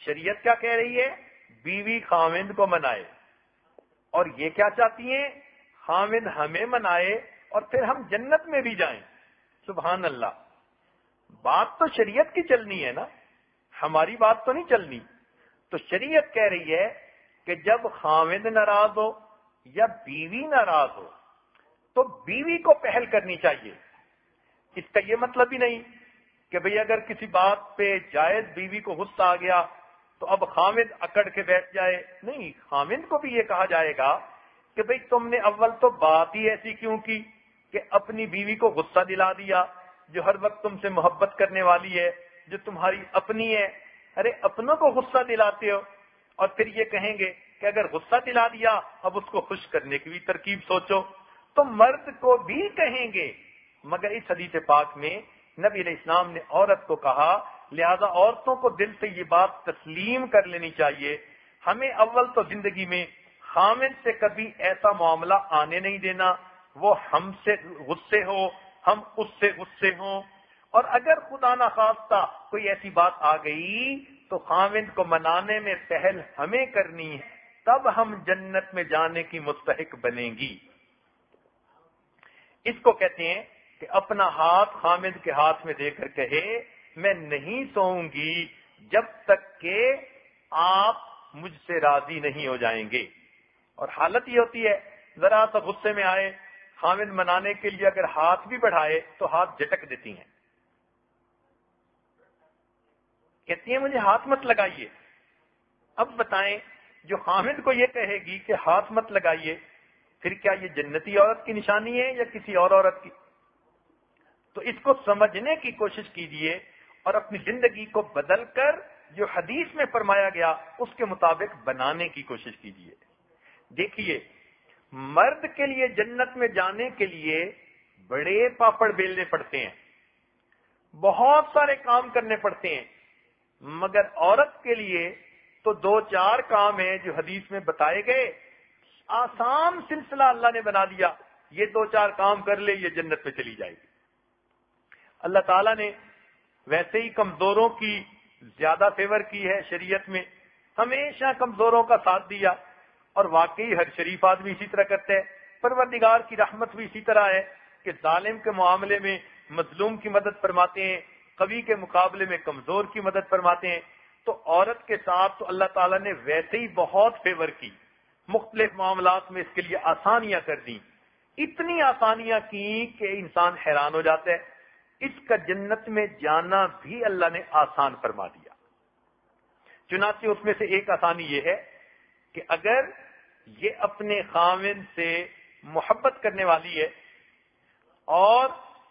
شریعت کیا کہہ رہی ہے؟ بیوی خاوند کو منائے، اور یہ کیا چاہتی ہیں؟ خاوند ہمیں منائے اور پھر ہم جنت میں بھی جائیں۔ سبحان اللہ، بات تو شریعت کی چلنی ہے نا، ہماری بات تو نہیں چلنی۔ تو شریعت کہہ رہی ہے کہ جب خاوند ناراض ہو یا بیوی ناراض ہو تو بیوی کو پہل کرنی چاہیے۔ اس کا یہ مطلب ہی نہیں کہ بھئی اگر کسی بات پہ جائز بیوی کو غصہ آ گیا تو اب خاوند اکڑ کے بیٹھ جائے، نہیں، خاوند کو بھی یہ کہا جائے گا کہ بھئی تم نے اول تو بات ہی ایسی کیوں کی کہ اپنی بیوی کو غصہ دلا دیا جو ہر وقت تم سے محبت کرنے والی ہے، جو تمہاری اپنی ہے۔ ارے اپنوں کو غصہ دلاتے ہو، اور پھر یہ کہیں گے کہ اگر غصہ دلا دیا اب اس کو خوش کرنے کی بھی ترکیب سوچو، تو مرد کو بھی کہیں گے۔ مگر اس حدیث پاک میں نبی علیہ السلام نے عورت کو کہا، لہذا عورتوں کو دل سے یہ بات تسلیم کر لینی چاہیے، ہمیں اول تو زندگی میں خاوند سے کبھی ایسا معاملہ آنے نہیں دینا، وہ ہم سے غصے ہو ہم اس سے غصے ہوں، اور اگر خدا نہ خواستہ کوئی ایسی بات آ گئی تو خاوند کو منانے میں پہل ہمیں کرنی ہے، تب ہم جنت میں جانے کی مستحق بنیں گی۔ اس کو کہتے ہیں کہ اپنا ہاتھ خاوند کے ہاتھ میں دے کر کہے میں نہیں سوؤں گی جب تک کہ آپ مجھ سے راضی نہیں ہو جائیں گے۔ اور حالت یہ ہوتی ہے ذرا سا غصے میں آئے، خاوند منانے کے لیے اگر ہاتھ بھی بڑھائے تو ہاتھ جھٹک دیتی ہیں، کہتی ہیں مجھے ہاتھ مت لگائیے۔ اب بتائیں جو خاوند کو یہ کہے گی کہ ہاتھ مت لگائیے، پھر کیا یہ جنتی عورت کی نشانی ہے یا کسی اور عورت کی؟ تو اس کو سمجھنے کی کوشش کیجئے اور اپنی زندگی کو بدل کر جو حدیث میں فرمایا گیا اس کے مطابق بنانے کی کوشش کیجئے۔ دیکھیے، مرد کے لیے جنت میں جانے کے لیے بڑے پاپڑ بیلنے پڑتے ہیں، بہت سارے کام کرنے پڑتے ہیں، مگر عورت کے لیے تو 2-4 کام ہیں جو حدیث میں بتائے گئے، آسان سلسلہ اللہ نے بنا دیا، یہ 2-4 کام کر لے یہ جنت میں چلی جائے گی۔ اللہ تعالیٰ نے ویسے ہی کمزوروں کی زیادہ فیور کی ہے، شریعت میں ہمیشہ کمزوروں کا ساتھ دیا، اور واقعی ہر شریف آدمی اسی طرح کرتا ہے۔ پروردگار کی رحمت بھی اسی طرح ہے کہ ظالم کے معاملے میں مظلوم کی مدد فرماتے ہیں، قوی کے مقابلے میں کمزور کی مدد فرماتے ہیں۔ تو عورت کے ساتھ تو اللہ تعالیٰ نے ویسے ہی بہت فیور کی، مختلف معاملات میں اس کے لیے آسانیاں کر دیں، اتنی آسانیاں کی کہ انسان حیران ہو جاتا ہے۔ اس کا جنت میں جانا بھی اللہ نے آسان فرما دیا۔ چنانچہ اس میں سے ایک آسانی یہ ہے کہ اگر یہ اپنے خاوند سے محبت کرنے والی ہے اور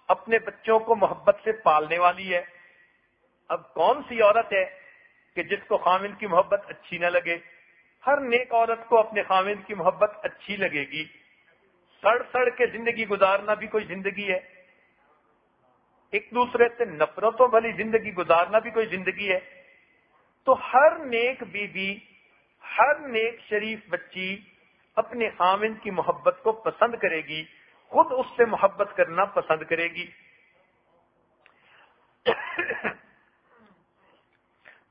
اپنے بچوں کو محبت سے پالنے والی ہے۔ اب کون سی عورت ہے کہ جس کو خاوند کی محبت اچھی نہ لگے؟ ہر نیک عورت کو اپنے خاوند کی محبت اچھی لگے گی۔ سڑ سڑ کے زندگی گزارنا بھی کوئی زندگی ہے؟ ایک دوسرے سے نفرتوں بھلی زندگی گزارنا بھی کوئی زندگی ہے؟ تو ہر نیک بیوی، ہر نیک شریف بچی اپنے خاوند کی محبت کو پسند کرے گی، خود اس سے محبت کرنا پسند کرے گی۔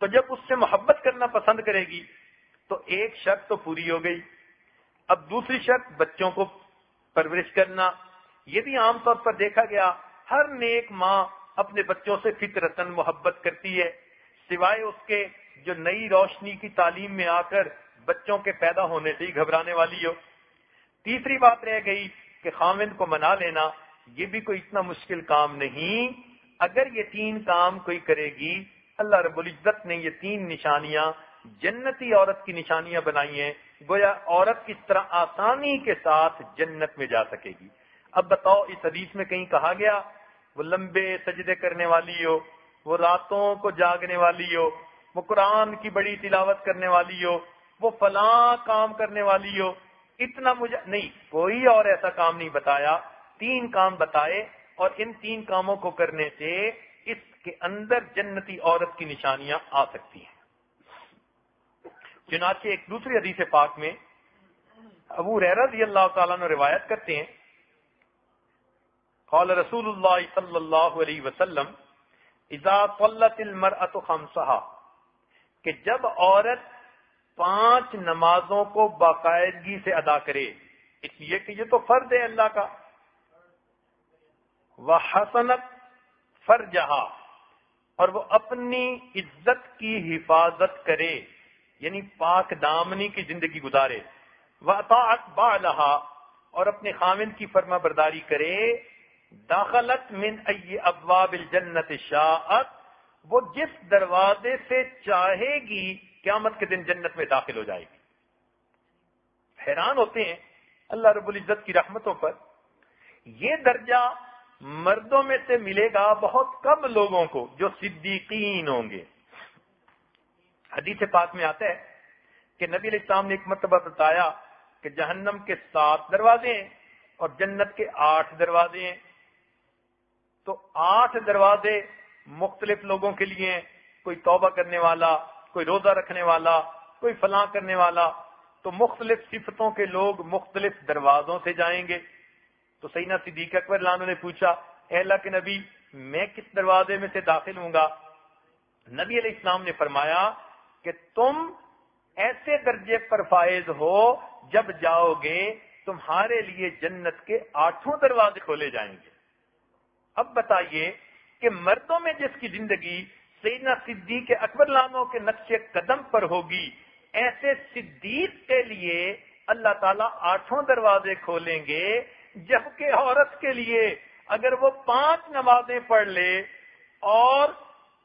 تو جب اس سے محبت کرنا پسند کرے گی تو ایک شرط تو پوری ہو گئی۔ اب دوسری شرط بچوں کو پرورش کرنا۔ یہ بھی عام طور پر دیکھا گیا، ہر نیک ماں اپنے بچوں سے فطرتاً محبت کرتی ہے، سوائے اس کے جو نئی روشنی کی تعلیم میں آ کر بچوں کے پیدا ہونے سے ہی گھبرانے والی ہو۔ تیسری بات رہ گئی کہ خاوند کو منا لینا، یہ بھی کوئی اتنا مشکل کام نہیں۔ اگر یہ تین کام کوئی کرے گی، اللہ رب العزت نے یہ تین نشانیاں جنتی عورت کی نشانیاں بنائی ہیں، گویا عورت کس طرح آسانی کے ساتھ جنت میں جا سکے گی۔ اب بتاؤ، اس حدیث میں کہیں کہا گیا وہ لمبے سجدے کرنے والی ہو، وہ راتوں کو جاگنے والی ہو، وہ قرآن کی بڑی تلاوت کرنے والی ہو، وہ فلاں کام کرنے والی ہو؟ اتنا مجھے نہیں، کوئی اور ایسا کام نہیں بتایا۔ تین کام بتائے، اور ان تین کاموں کو کرنے سے اس کے اندر جنتی عورت کی نشانیاں آ سکتی ہیں۔ چنانچہ ایک دوسری حدیث پاک میں ابو ہریرہ رضی اللہ تعالیٰ عنہ روایت کرتے ہیں، قال رسول اللہ صلی اللہ علیہ وسلم اذا صلت المرأة خمسہا، کہ جب عورت 5 نمازوں کو باقاعدگی سے ادا کرے، اس لیے کہ یہ تو فرض ہے اللہ کا، وحسنت فرجہا، اور وہ اپنی عزت کی حفاظت کرے، یعنی پاک دامنی کی زندگی گزارے، وَأَطَاعَتْ بَعْلَهَا، اور اپنے خاوند کی فرما برداری کرے، داخلت من ای ابواب الجنت شاءت، وہ جس دروازے سے چاہے گی قیامت کے دن جنت میں داخل ہو جائے گی۔ حیران ہوتے ہیں اللہ رب العزت کی رحمتوں پر، یہ درجہ مردوں میں سے ملے گا بہت کم لوگوں کو جو صدیقین ہوں گے۔ حدیث پاک میں آتا ہے کہ نبی علیہ السلام نے ایک مرتبہ بتایا کہ جہنم کے 7 دروازے ہیں اور جنت کے 8 دروازے ہیں۔ تو 8 دروازے مختلف لوگوں کے لیے ہیں، کوئی توبہ کرنے والا، کوئی روزہ رکھنے والا، کوئی فلاں کرنے والا، تو مختلف صفتوں کے لوگ مختلف دروازوں سے جائیں گے۔ تو سیدنا صدیق اکبر رضی اللہ عنہ نے پوچھا، اے اللہ کے نبی، میں کس دروازے میں سے داخل ہوں گا؟ نبی علیہ السلام نے فرمایا کہ تم ایسے درجے پر فائز ہو، جب جاؤ گے تمہارے لیے جنت کے 8 دروازے کھولے جائیں گے۔ اب بتائیے کہ مردوں میں جس کی زندگی سیدنا صدیق اکبر عنہ کے نقش قدم پر ہوگی، ایسے صدیق کے لیے اللہ تعالیٰ 8 دروازے کھولیں گے، جبکہ عورت کے لیے اگر وہ 5 نمازیں پڑھ لے اور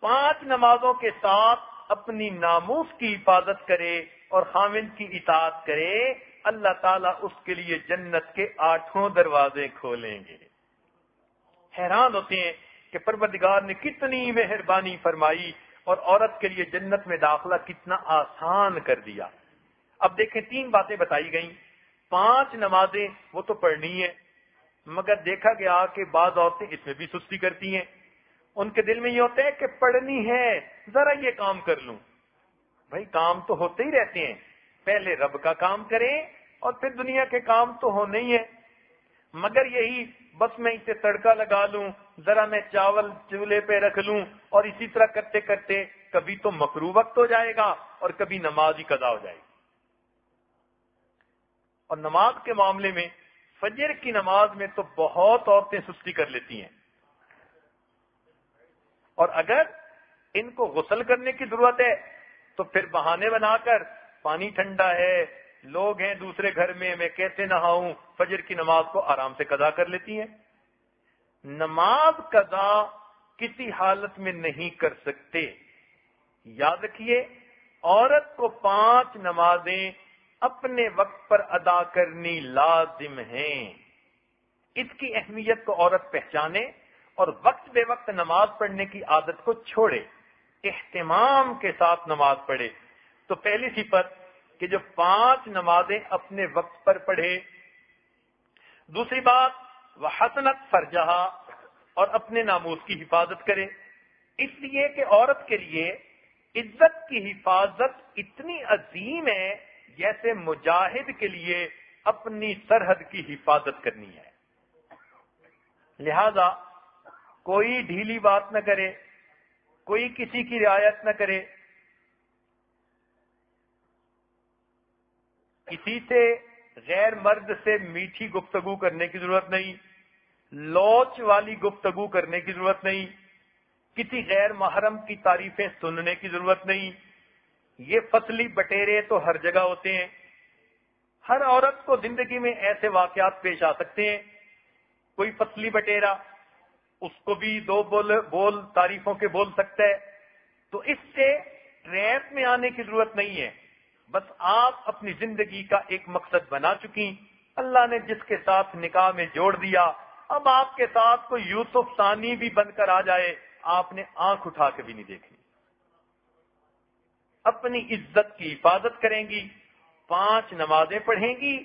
5 نمازوں کے ساتھ اپنی ناموس کی حفاظت کرے اور خاوند کی اطاعت کرے، اللہ تعالیٰ اس کے لیے جنت کے 8 دروازے کھولیں گے۔ حیران ہوتے ہیں کہ پروردگار نے کتنی مہربانی فرمائی اور عورت کے لیے جنت میں داخلہ کتنا آسان کر دیا۔ اب دیکھیں 3 باتیں بتائی گئیں۔ 5 نمازیں وہ تو پڑھنی ہے، مگر دیکھا گیا کہ بعض عورتیں اس میں بھی سستی کرتی ہیں۔ ان کے دل میں یہ ہوتا ہے کہ پڑھنی ہے، ذرا یہ کام کر لوں۔ بھائی کام تو ہوتے ہی رہتے ہیں، پہلے رب کا کام کریں اور پھر دنیا کے کام تو ہونے ہی ہیں۔ مگر یہی بس میں اسے تڑکا لگا لوں، ذرا میں چاول چولہے پہ رکھ لوں، اور اسی طرح کرتے کرتے کبھی تو مکروہ وقت ہو جائے گا اور کبھی نماز ہی قضا ہو جائے گی۔ اور نماز کے معاملے میں فجر کی نماز میں تو بہت عورتیں سستی کر لیتی ہیں، اور اگر ان کو غسل کرنے کی ضرورت ہے تو پھر بہانے بنا کر پانی ٹھنڈا ہے، لوگ ہیں دوسرے گھر میں کیسے نہاؤں، فجر کی نماز کو آرام سے قضا کر لیتی ہیں۔ نماز قضا کسی حالت میں نہیں کر سکتے۔ یاد رکھیے، عورت کو 5 نمازیں اپنے وقت پر ادا کرنی لازم ہیں۔ اس کی اہمیت کو عورت پہچانے اور وقت بے وقت نماز پڑھنے کی عادت کو چھوڑے، اہتمام کے ساتھ نماز پڑھے۔ تو پہلی صفت کہ جو 5 نمازیں اپنے وقت پر پڑھے۔ دوسری بات وحسنت فرجہا، اور اپنے ناموس کی حفاظت کرے، اس لیے کہ عورت کے لیے عزت کی حفاظت اتنی عظیم ہے جیسے مجاہد کے لیے اپنی سرحد کی حفاظت کرنی ہے۔ لہذا کوئی ڈھیلی بات نہ کرے، کوئی کسی کی رعایت نہ کرے، کسی سے غیر مرد سے میٹھی گفتگو کرنے کی ضرورت نہیں، لوچ والی گفتگو کرنے کی ضرورت نہیں، کسی غیر محرم کی تعریفیں سننے کی ضرورت نہیں۔ یہ فصلی بٹیرے تو ہر جگہ ہوتے ہیں، ہر عورت کو زندگی میں ایسے واقعات پیش آ سکتے ہیں۔ کوئی فصلی بٹیرا، اس کو بھی 2 بول تعریفوں کے بول سکتا ہے، تو اس سے ٹریپ میں آنے کی ضرورت نہیں ہے۔ بس آپ اپنی زندگی کا ایک مقصد بنا چکی، اللہ نے جس کے ساتھ نکاح میں جوڑ دیا، اب آپ کے ساتھ کوئی یوسف ثانی بھی بن کر آ جائے، آپ نے آنکھ اٹھا کے بھی نہیں دیکھنی۔ اپنی عزت کی حفاظت کریں گی، 5 نمازیں پڑھیں گی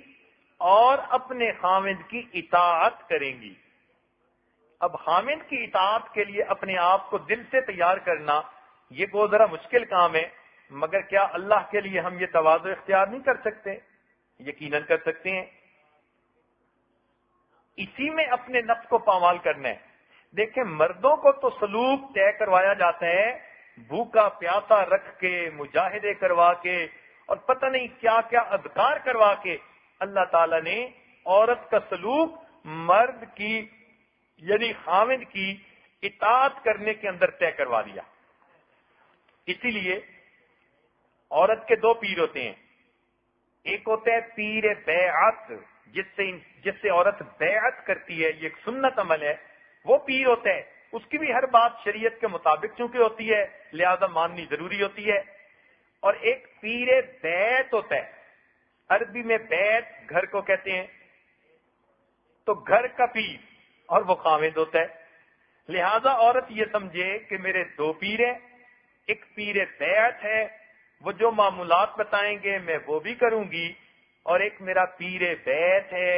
اور اپنے خاوند کی اطاعت کریں گی۔ اب خاوند کی اطاعت کے لیے اپنے آپ کو دل سے تیار کرنا یہ بہت ذرا مشکل کام ہے، مگر کیا اللہ کے لیے ہم یہ تواضع اختیار نہیں کر سکتے؟ یقیناً کر سکتے ہیں۔ اسی میں اپنے نفس کو پامال کرنا ہے۔ دیکھیں، مردوں کو تو سلوک طے کروایا جاتا ہے بھوکا پیاسا رکھ کے، مجاہدے کروا کے، اور پتہ نہیں کیا کیا اذکار کروا کے۔ اللہ تعالیٰ نے عورت کا سلوک مرد کی یعنی خاوند کی اطاعت کرنے کے اندر طے کروا دیا۔ اسی لیے عورت کے 2 پیر ہوتے ہیں، ایک ہوتا ہے پیر بیعت، جس سے عورت بیعت کرتی ہے، یہ ایک سنت عمل ہے، وہ پیر ہوتا ہے، اس کی بھی ہر بات شریعت کے مطابق چونکہ ہوتی ہے لہذا ماننی ضروری ہوتی ہے۔ اور ایک پیر بیت ہوتا ہے، عربی میں بیت گھر کو کہتے ہیں، تو گھر کا پیر اور وہ خاوند ہوتا ہے۔ لہذا عورت یہ سمجھے کہ میرے 2 پیر ہیں، ایک پیر بیت ہے، وہ جو معمولات بتائیں گے میں وہ بھی کروں گی، اور ایک میرا پیر بیت ہے،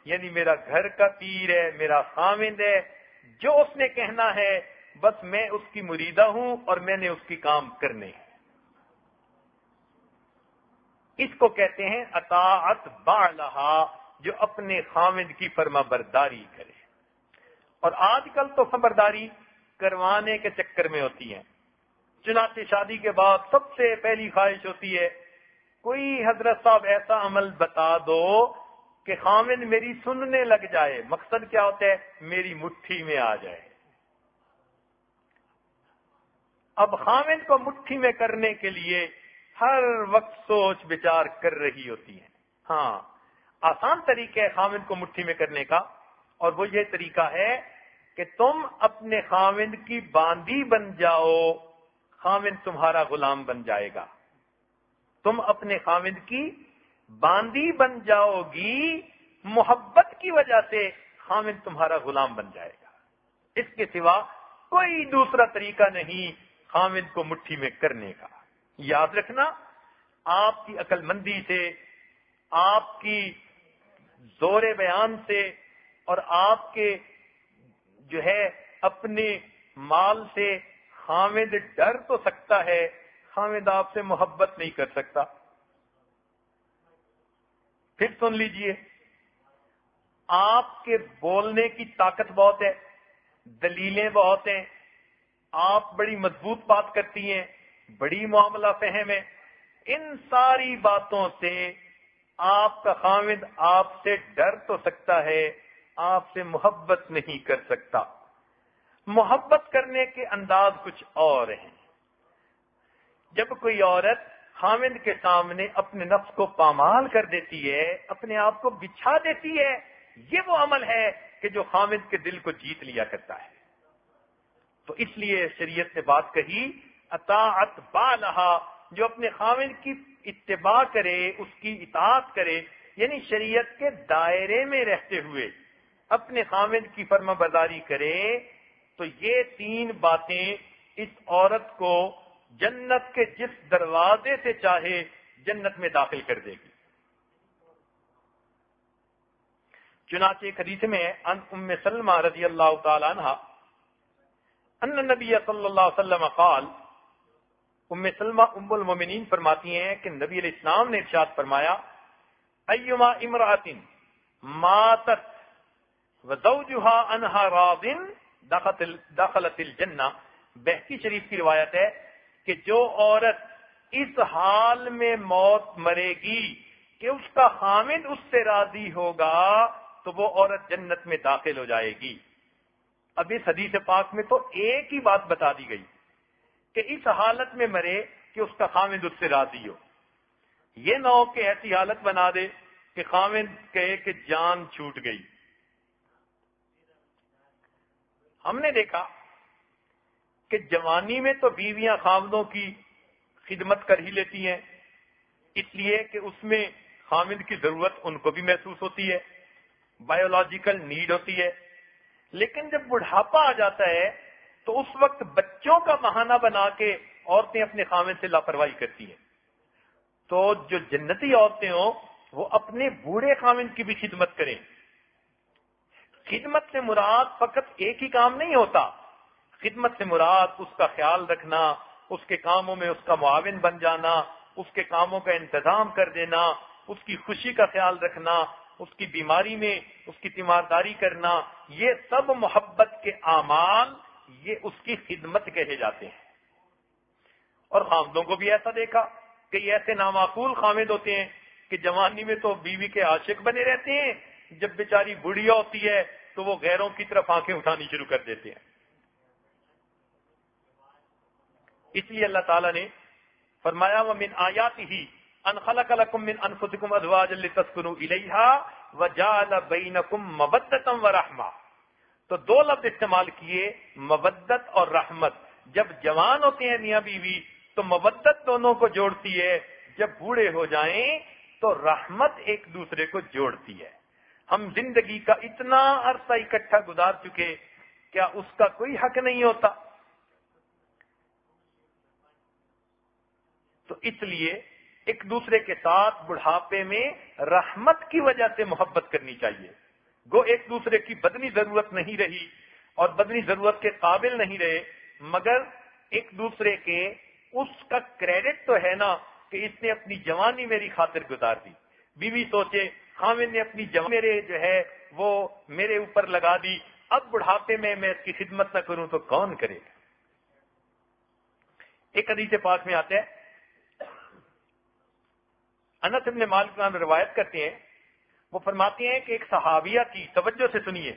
یعنی میرا گھر کا پیر ہے، میرا خاوند ہے، جو اس نے کہنا ہے بس میں اس کی مریدہ ہوں اور میں نے اس کی کام کرنے ہیں۔ اس کو کہتے ہیں اطاعت بعلہا، جو اپنے خاوند کی فرما برداری کرے۔ اور آج کل تو خبرداری کروانے کے چکر میں ہوتی ہے، چنانچہ شادی کے بعد سب سے پہلی خواہش ہوتی ہے کوئی حضرت صاحب ایسا عمل بتا دو کہ خاوند میری سننے لگ جائے۔ مقصد کیا ہوتا ہے؟ میری مٹھی میں آ جائے۔ اب خاوند کو مٹھی میں کرنے کے لیے ہر وقت سوچ بچار کر رہی ہوتی ہے۔ ہاں، آسان طریقہ ہے خاوند کو مٹھی میں کرنے کا، اور وہ یہ طریقہ ہے کہ تم اپنے خاوند کی باندی بن جاؤ، خاوند تمہارا غلام بن جائے گا۔ تم اپنے خاوند کی باندی بن جاؤ گی، محبت کی وجہ سے خاوند تمہارا غلام بن جائے گا۔ اس کے سوا کوئی دوسرا طریقہ نہیں خاوند کو مٹھی میں کرنے کا۔ یاد رکھنا، آپ کی عقل مندی سے، آپ کی زور بیان سے، اور آپ کے جو ہے اپنے مال سے خاوند ڈر تو سکتا ہے، خاوند آپ سے محبت نہیں کر سکتا۔ پھر سن لیجئے، آپ کے بولنے کی طاقت بہت ہے، دلیلیں بہت ہیں، آپ بڑی مضبوط بات کرتی ہیں، بڑی معاملہ فہم ہے، ان ساری باتوں سے آپ کا خاوند آپ سے ڈر تو سکتا ہے، آپ سے محبت نہیں کر سکتا۔ محبت کرنے کے انداز کچھ اور ہیں۔ جب کوئی عورت خاوند کے سامنے اپنے نفس کو پامال کر دیتی ہے، اپنے آپ کو بچھا دیتی ہے، یہ وہ عمل ہے کہ جو خاوند کے دل کو جیت لیا کرتا ہے۔ تو اس لیے شریعت نے بات کہی اطاعت بالہا، جو اپنے خاوند کی اتباع کرے، اس کی اطاعت کرے، یعنی شریعت کے دائرے میں رہتے ہوئے اپنے خاوند کی فرما برداری کرے، تو یہ 3 باتیں اس عورت کو جنت کے جس دروازے سے چاہے جنت میں داخل کر دے گی۔ چنانچہ ایک حدیث میں ان ام سلمہ رضی اللہ تعالی عنہ ان النبی صلی اللہ علیہ وسلم قال، ام سلمہ ام المومنین فرماتی ہیں کہ نبی علیہ السلام نے ارشاد فرمایا، ایما امرأۃ ماتت وزوجها عنها راض دخلت الجنہ۔ بہقی شریف کی روایت ہے کہ جو عورت اس حال میں موت مرے گی کہ اس کا خاوند اس سے راضی ہوگا تو وہ عورت جنت میں داخل ہو جائے گی۔ اب اس حدیث پاک میں تو ایک ہی بات بتا دی گئی کہ اس حالت میں مرے کہ اس کا خاوند اس سے راضی ہو، یہ نہ ہو کہ ایسی حالت بنا دے کہ خاوند کہے کہ جان چھوٹ گئی۔ ہم نے دیکھا کہ جوانی میں تو بیویاں خاوندوں کی خدمت کر ہی لیتی ہیں، اس لیے کہ اس میں خاوند کی ضرورت ان کو بھی محسوس ہوتی ہے، بایولوجیکل نیڈ ہوتی ہے۔ لیکن جب بڑھاپا آ جاتا ہے تو اس وقت بچوں کا بہانہ بنا کے عورتیں اپنے خاوند سے لاپرواہی کرتی ہیں۔ تو جو جنتی عورتیں ہوں وہ اپنے بوڑھے خاوند کی بھی خدمت کریں۔ خدمت سے مراد فقط ایک ہی کام نہیں ہوتا، خدمت سے مراد اس کا خیال رکھنا، اس کے کاموں میں اس کا معاون بن جانا، اس کے کاموں کا انتظام کر دینا، اس کی خوشی کا خیال رکھنا، اس کی بیماری میں اس کی تیمارداری کرنا، یہ سب محبت کے اعمال، یہ اس کی خدمت کہے جاتے ہیں۔ اور خاوندوں کو بھی ایسا دیکھا کہ یہ ایسے نامعقول خاوند ہوتے ہیں کہ جوانی میں تو بیوی کے عاشق بنے رہتے ہیں، جب بیچاری بڑھیا ہوتی ہے تو وہ غیروں کی طرف آنکھیں اٹھانی شروع کر دیتے ہیں۔ اس لیے اللہ تعالیٰ نے فرمایا وَمِنْ آیَاتِهِ أَنْ خَلَقَ لَكُم مِّنْ أَنفُسِكُمْ أَزْوَاجًا لِتَسْكُنُوا إِلَيْهَا وَجَعَلَ بَيْنَكُم مَّوَدَّةً وَرَحْمَةً۔ تو 2 لفظ استعمال کیے، مودت اور رحمت۔ جب جوان ہوتے ہیں میاں بیوی تو مودت دونوں کو جوڑتی ہے، جب بوڑھے ہو جائیں تو رحمت ایک دوسرے کو جوڑتی ہے۔ ہم زندگی کا اتنا عرصہ اکٹھا گزار چکے، کیا اس کا کوئی حق نہیں ہوتا؟ تو اس لیے ایک دوسرے کے ساتھ بڑھاپے میں رحمت کی وجہ سے محبت کرنی چاہیے۔ گو ایک دوسرے کی بدنی ضرورت نہیں رہی اور بدنی ضرورت کے قابل نہیں رہے، مگر ایک دوسرے کے اس کا کریڈٹ تو ہے نا کہ اس نے اپنی جوانی میری خاطر گزار دی۔ بیوی سوچے خاوند نے اپنی جوانی میرے جو ہے وہ میرے اوپر لگا دی، اب بڑھاپے میں اس کی خدمت نہ کروں تو کون کرے گا؟ ایک حدیث پاک میں آتا ہے، انس بن مالک عنہ روایت کرتے ہیں، وہ فرماتے ہیں کہ ایک صحابیہ تھی، توجہ سے سنیے،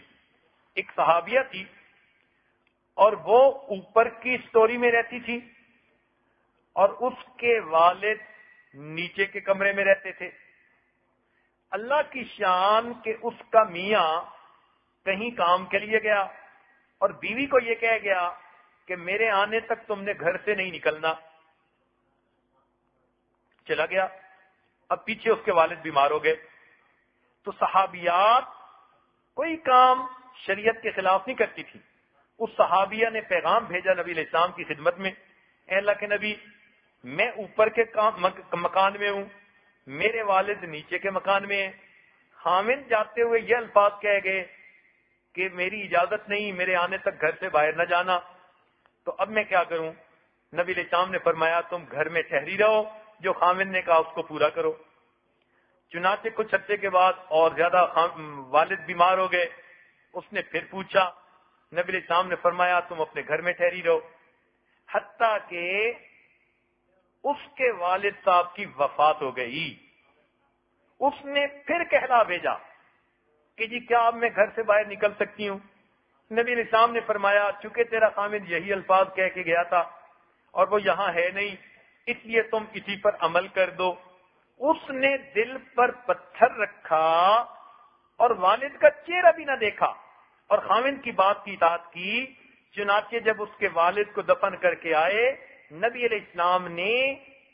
ایک صحابیہ تھی اور وہ اوپر کی سٹوری میں رہتی تھی اور اس کے والد نیچے کے کمرے میں رہتے تھے۔ اللہ کی شان کہ اس کا میاں کہیں کام کے لیے گیا اور بیوی کو یہ کہہ گیا کہ میرے آنے تک تم نے گھر سے نہیں نکلنا، چلا گیا۔ اب پیچھے اس کے والد بیمار ہو گئے، تو صحابیات کوئی کام شریعت کے خلاف نہیں کرتی تھی۔ اس صحابیہ نے پیغام بھیجا نبی علیہ السلام کی خدمت میں، اے اللہ کے نبی، میں اوپر کے مکان میں ہوں، میرے والد نیچے کے مکان میں ہیں، خاوند جاتے ہوئے یہ الفاظ کہہ گئے کہ میری اجازت نہیں، میرے آنے تک گھر سے باہر نہ جانا، تو اب میں کیا کروں؟ نبی علیہ السلام نے فرمایا تم گھر میں ٹھہری رہو، جو خاوند نے کہا اس کو پورا کرو۔ چنانچہ کچھ ہفتے کے بعد اور زیادہ والد بیمار ہو گئے، اس نے پھر پوچھا، نبی علیہ السلام نے فرمایا تم اپنے گھر میں ٹھہری رہو، حتیٰ کہ اس کے والد صاحب کی وفات ہو گئی۔ اس نے پھر کہلا بھیجا کہ جی کیا اب میں گھر سے باہر نکل سکتی ہوں؟ نبی علیہ السلام نے فرمایا چونکہ تیرا خاوند یہی الفاظ کہہ کے گیا تھا اور وہ یہاں ہے نہیں، اس لیے تم اسی پر عمل کر دو۔ اس نے دل پر پتھر رکھا اور والد کا چہرہ بھی نہ دیکھا اور خاوند کی بات کی اطاعت کی۔ چنانچہ جب اس کے والد کو دفن کر کے آئے، نبی علیہ السلام نے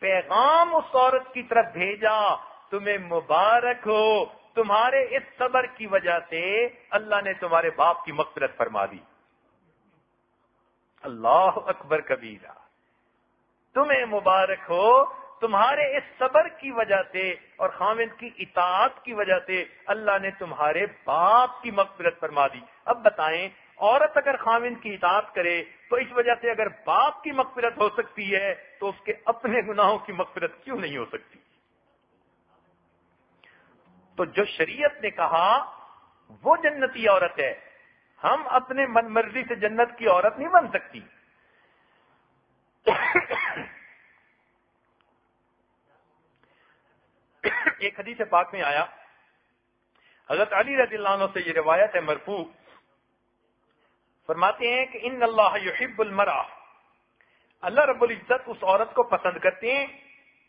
پیغام اس عورت کی طرف بھیجا، تمہیں مبارک ہو، تمہارے اس صبر کی وجہ سے اللہ نے تمہارے باپ کی مغفرت فرما دی۔ اللہ اکبر کبیرہ، تمہیں مبارک ہو، تمہارے اس صبر کی وجہ سے اور خاوند کی اطاعت کی وجہ سے اللہ نے تمہارے باپ کی مغفرت فرما دی۔ اب بتائیں، عورت اگر خاوند کی اطاعت کرے تو اس وجہ سے اگر باپ کی مغفرت ہو سکتی ہے تو اس کے اپنے گناہوں کی مغفرت کیوں نہیں ہو سکتی؟ تو جو شریعت نے کہا وہ جنتی عورت ہے، ہم اپنے من مرضی سے جنت کی عورت نہیں بن سکتی۔ ایک حدیث پاک میں آیا، حضرت علی رضی اللہ عنہ سے یہ روایت ہے مرفوع، فرماتے ہیں کہ ان اللہ یحب المرأة، اللہ رب العزت اس عورت کو پسند کرتے ہیں،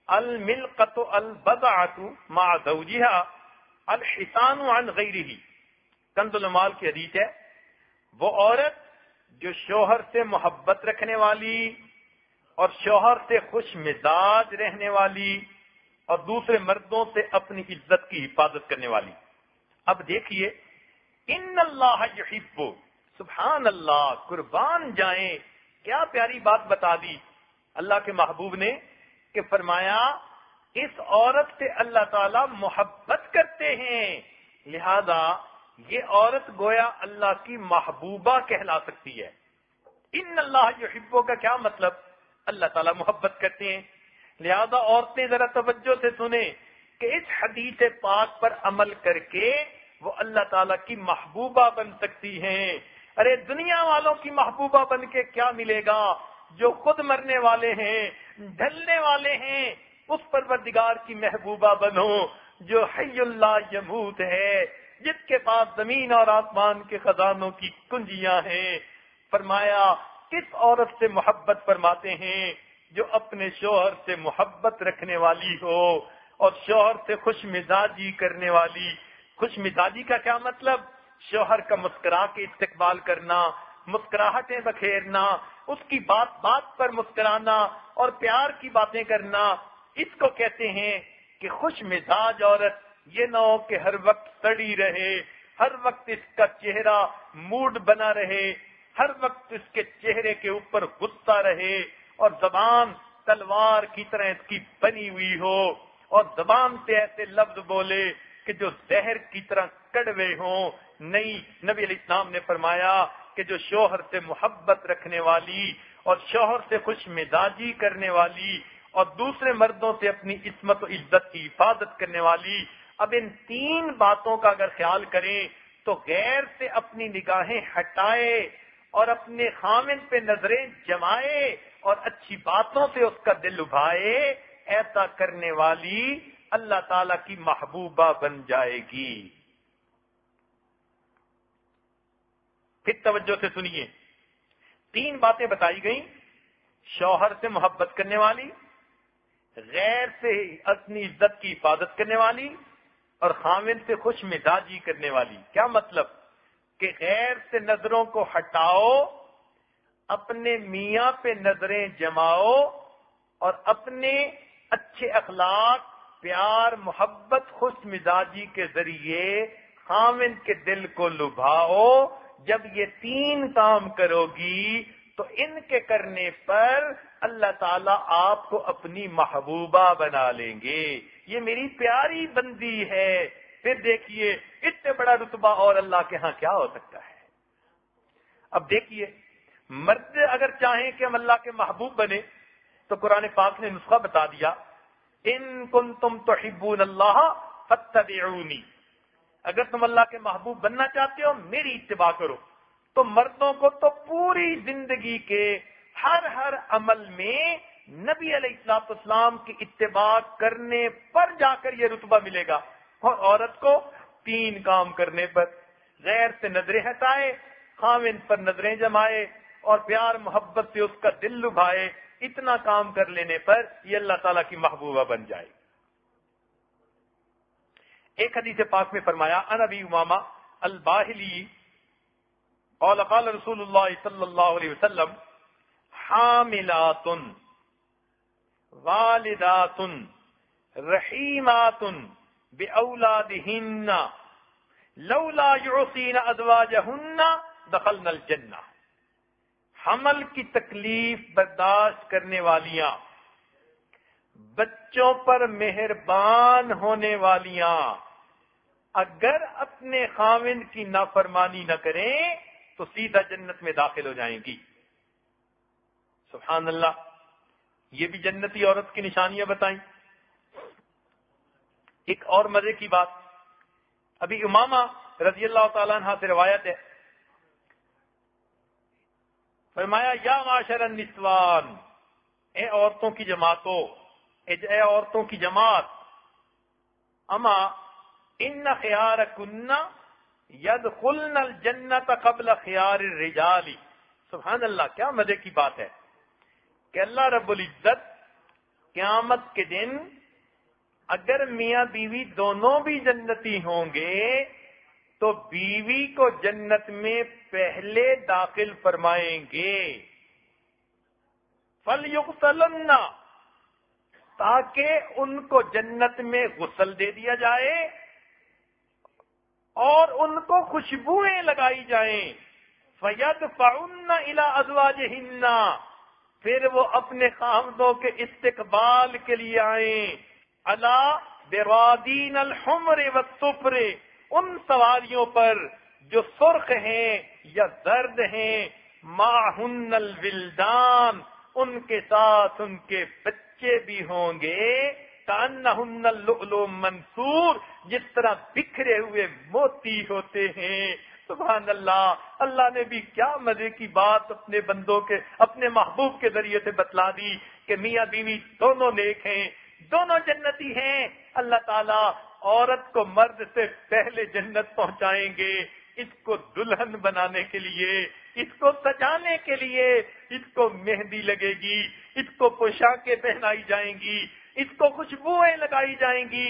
الملقۃ البضعۃ مع زوجها الحسان عن غیرہ، کنز المال کی حدیث ہے، وہ عورت جو شوہر سے محبت رکھنے والی اور شوہر سے خوش مزاج رہنے والی اور دوسرے مردوں سے اپنی عزت کی حفاظت کرنے والی۔ اب دیکھیے، ان اللہ یحب، سبحان اللہ، قربان جائیں، کیا پیاری بات بتا دی اللہ کے محبوب نے کہ فرمایا اس عورت سے اللہ تعالی محبت کرتے ہیں، لہذا یہ عورت گویا اللہ کی محبوبہ کہلا سکتی ہے۔ ان اللہ یحبو کا کیا مطلب؟ اللہ تعالیٰ محبت کرتے ہیں، لہذا عورتیں ذرا توجہ سے سنیں کہ اس حدیث پاک پر عمل کر کے وہ اللہ تعالیٰ کی محبوبہ بن سکتی ہیں۔ ارے دنیا والوں کی محبوبہ بن کے کیا ملے گا؟ جو خود مرنے والے ہیں، ڈھلنے والے ہیں، اس پروردگار کی محبوبہ بنو جو حی اللہ یموت ہے، جس کے پاس زمین اور آسمان کے خزانوں کی کنجیاں ہیں۔ فرمایا کس عورت سے محبت فرماتے ہیں؟ جو اپنے شوہر سے محبت رکھنے والی ہو اور شوہر سے خوش مزاجی کرنے والی۔ خوش مزاجی کا کیا مطلب؟ شوہر کا مسکرا کے استقبال کرنا، مسکراہٹیں بکھیرنا، اس کی بات بات پر مسکرانا اور پیار کی باتیں کرنا، اس کو کہتے ہیں کہ خوش مزاج عورت۔ یہ نہ ہو کہ ہر وقت سڑی رہے، ہر وقت اس کا چہرہ موڈ بنا رہے، ہر وقت اس کے چہرے کے اوپر غصہ رہے اور زبان تلوار کی طرح اس کی بنی ہوئی ہو اور زبان سے ایسے لفظ بولے کہ جو زہر کی طرح کڑوے ہوں۔ نہیں، نبی علیہ السلام نے فرمایا کہ جو شوہر سے محبت رکھنے والی اور شوہر سے خوش مزاجی کرنے والی اور دوسرے مردوں سے اپنی عصمت و عزت کی حفاظت کرنے والی، اب ان تین باتوں کا اگر خیال کریں تو غیر سے اپنی نگاہیں ہٹائے اور اپنے خامن پہ نظریں جمائے اور اچھی باتوں سے اس کا دل لبھائے، ایسا کرنے والی اللہ تعالی کی محبوبہ بن جائے گی۔ پھر توجہ سے سنیے، تین باتیں بتائی گئیں، شوہر سے محبت کرنے والی، غیر سے اپنی عزت کی حفاظت کرنے والی اور خامن سے خوش مزاجی کرنے والی۔ کیا مطلب؟ کہ غیر سے نظروں کو ہٹاؤ، اپنے میاں پہ نظریں جماؤ اور اپنے اچھے اخلاق، پیار، محبت، خوش مزاجی کے ذریعے خامن کے دل کو لبھاؤ۔ جب یہ تین کام کرو گی تو ان کے کرنے پر اللہ تعالیٰ آپ کو اپنی محبوبہ بنا لیں گے۔ یہ میری پیاری بندی ہے۔ پھر دیکھیے اس سے بڑا رتبہ اور اللہ کے ہاں کیا ہو سکتا ہے۔ اب دیکھیے، مرد اگر چاہیں کہ ہم اللہ کے محبوب بنے تو قرآن پاک نے نسخہ بتا دیا، ان کنتم تحبون اللہ فاتبعونی، اگر تم اللہ کے محبوب بننا چاہتے ہو میری اتباع کرو۔ تو مردوں کو تو پوری زندگی کے ہر عمل میں نبی علیہ السلام کی اتباع کرنے پر جا کر یہ رتبہ ملے گا، اور عورت کو تین کام کرنے پر، غیر سے نظریں ہٹائے، خامن پر نظریں جمائے اور پیار محبت سے اس کا دل لبھائے، اتنا کام کر لینے پر یہ اللہ تعالیٰ کی محبوبہ بن جائے۔ ایک حدیث پاک میں فرمایا، ان ابی امامہ الباہلی قال قال رسول اللہ صلی اللہ علیہ وسلم حاملات والدات رحیمات بأولادہن لولا یعصین ازواجہن دخلن الجنہ. حمل کی تکلیف برداشت کرنے والیاں، بچوں پر مہربان ہونے والیاں، اگر اپنے خاوند کی نافرمانی نہ کریں تو سیدھا جنت میں داخل ہو جائیں گی. سبحان اللہ. یہ بھی جنتی عورت کی نشانیاں بتائیں. ایک اور مزے کی بات، ابھی امامہ رضی اللہ تعالیٰ عنہ سے روایت ہے، فرمایا یا معاشر النسوان، اے عورتوں کی جماعتوں، اے عورتوں کی جماعت، اما ان خیارکن یدخلن الجنت قبل خیار الرجال. سبحان اللہ، کیا مزے کی بات ہے کہ اللہ رب العزت قیامت کے دن اگر میاں بیوی دونوں بھی جنتی ہوں گے تو بیوی کو جنت میں پہلے داخل فرمائیں گے. فَلْيُغْسَلَنَّ، تاکہ ان کو جنت میں غسل دے دیا جائے اور ان کو خوشبوئیں لگائی جائیں. فَيَدْفَعُنَّ إِلَىٰ أَزْوَاجِهِنَّ، پھر وہ اپنے خاوندوں کے استقبال کے لیے آئیں. عَلَىٰ بِرَادِينَ الْحُمْرِ وَالصُّفْرِ، ان سواریوں پر جو سرخ ہیں یا زرد ہیں. مَعْهُنَّ الْوِلْدَانِ، ان کے ساتھ ان کے بچے بھی ہوں گے. کأنہن اللؤلؤ منثور، جس طرح بکھرے ہوئے موتی ہوتے ہیں. سبحان اللہ. اللہ نے بھی کیا مزے کی بات اپنے بندوں کے، اپنے محبوب کے ذریعے سے بتلا دی کہ میاں بیوی دونوں نیک ہیں، دونوں جنتی ہیں. اللہ تعالیٰ عورت کو مرد سے پہلے جنت پہنچائیں گے، اس کو دلہن بنانے کے لیے، اس کو سجانے کے لیے. اس کو مہندی لگے گی، اس کو پوشاکیں پہنائی جائیں گی، اس کو خوشبوئیں لگائی جائیں گی،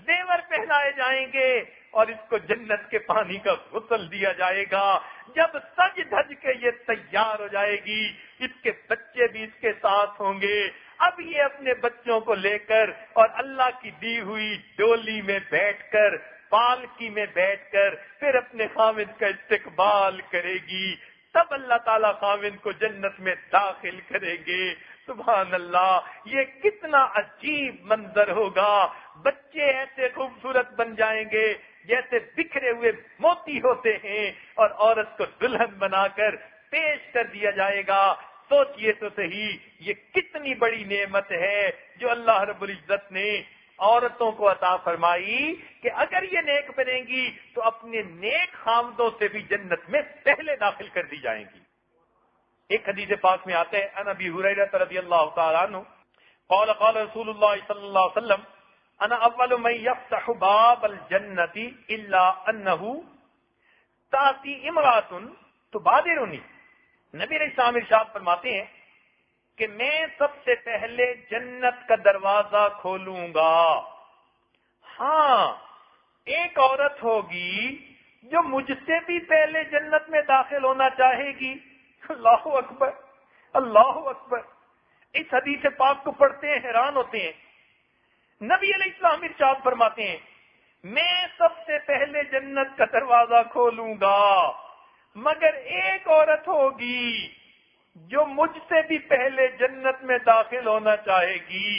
زیور پہنائے جائیں گے اور اس کو جنت کے پانی کا غسل دیا جائے گا. جب سج دھج کے یہ تیار ہو جائے گی، اس کے بچے بھی اس کے ساتھ ہوں گے. اب یہ اپنے بچوں کو لے کر اور اللہ کی دی ہوئی ڈولی میں بیٹھ کر، پالکی میں بیٹھ کر پھر اپنے خاوند کا استقبال کرے گی. تب اللہ تعالیٰ خاوند کو جنت میں داخل کریں گے. سبحان اللہ. یہ کتنا عجیب منظر ہوگا. بچے ایسے خوبصورت بن جائیں گے جیسے بکھرے ہوئے موتی ہوتے ہیں اور عورت کو دلہن بنا کر پیش کر دیا جائے گا. سوچئے تو صحیح، یہ کتنی بڑی نعمت ہے جو اللہ رب العزت نے عورتوں کو عطا فرمائی کہ اگر یہ نیک بنیں گی تو اپنے نیک خاوندوں سے بھی جنت میں پہلے داخل کر دی جائیں گی. ایک حدیث پاک میں آتے ہیں، ان ابی ہریرہ رضی اللہ تعالی عنہ قال قال رسول اللہ صلی اللہ علیہ وسلم انا اول من يفتح باب الجنت الا انه تاتي امراه تبادرني. نبی علیہ السلام ارشاد فرماتے ہیں کہ میں سب سے پہلے جنت کا دروازہ کھولوں گا. ہاں، ایک عورت ہوگی جو مجھ سے بھی پہلے جنت میں داخل ہونا چاہے گی. اللہ اکبر، اللہ اکبر. اس حدیث پاک کو پڑھتے ہیں حیران ہوتے ہیں. نبی علیہ السلام ارشاد فرماتے ہیں میں سب سے پہلے جنت کا دروازہ کھولوں گا، مگر ایک عورت ہوگی جو مجھ سے بھی پہلے جنت میں داخل ہونا چاہے گی.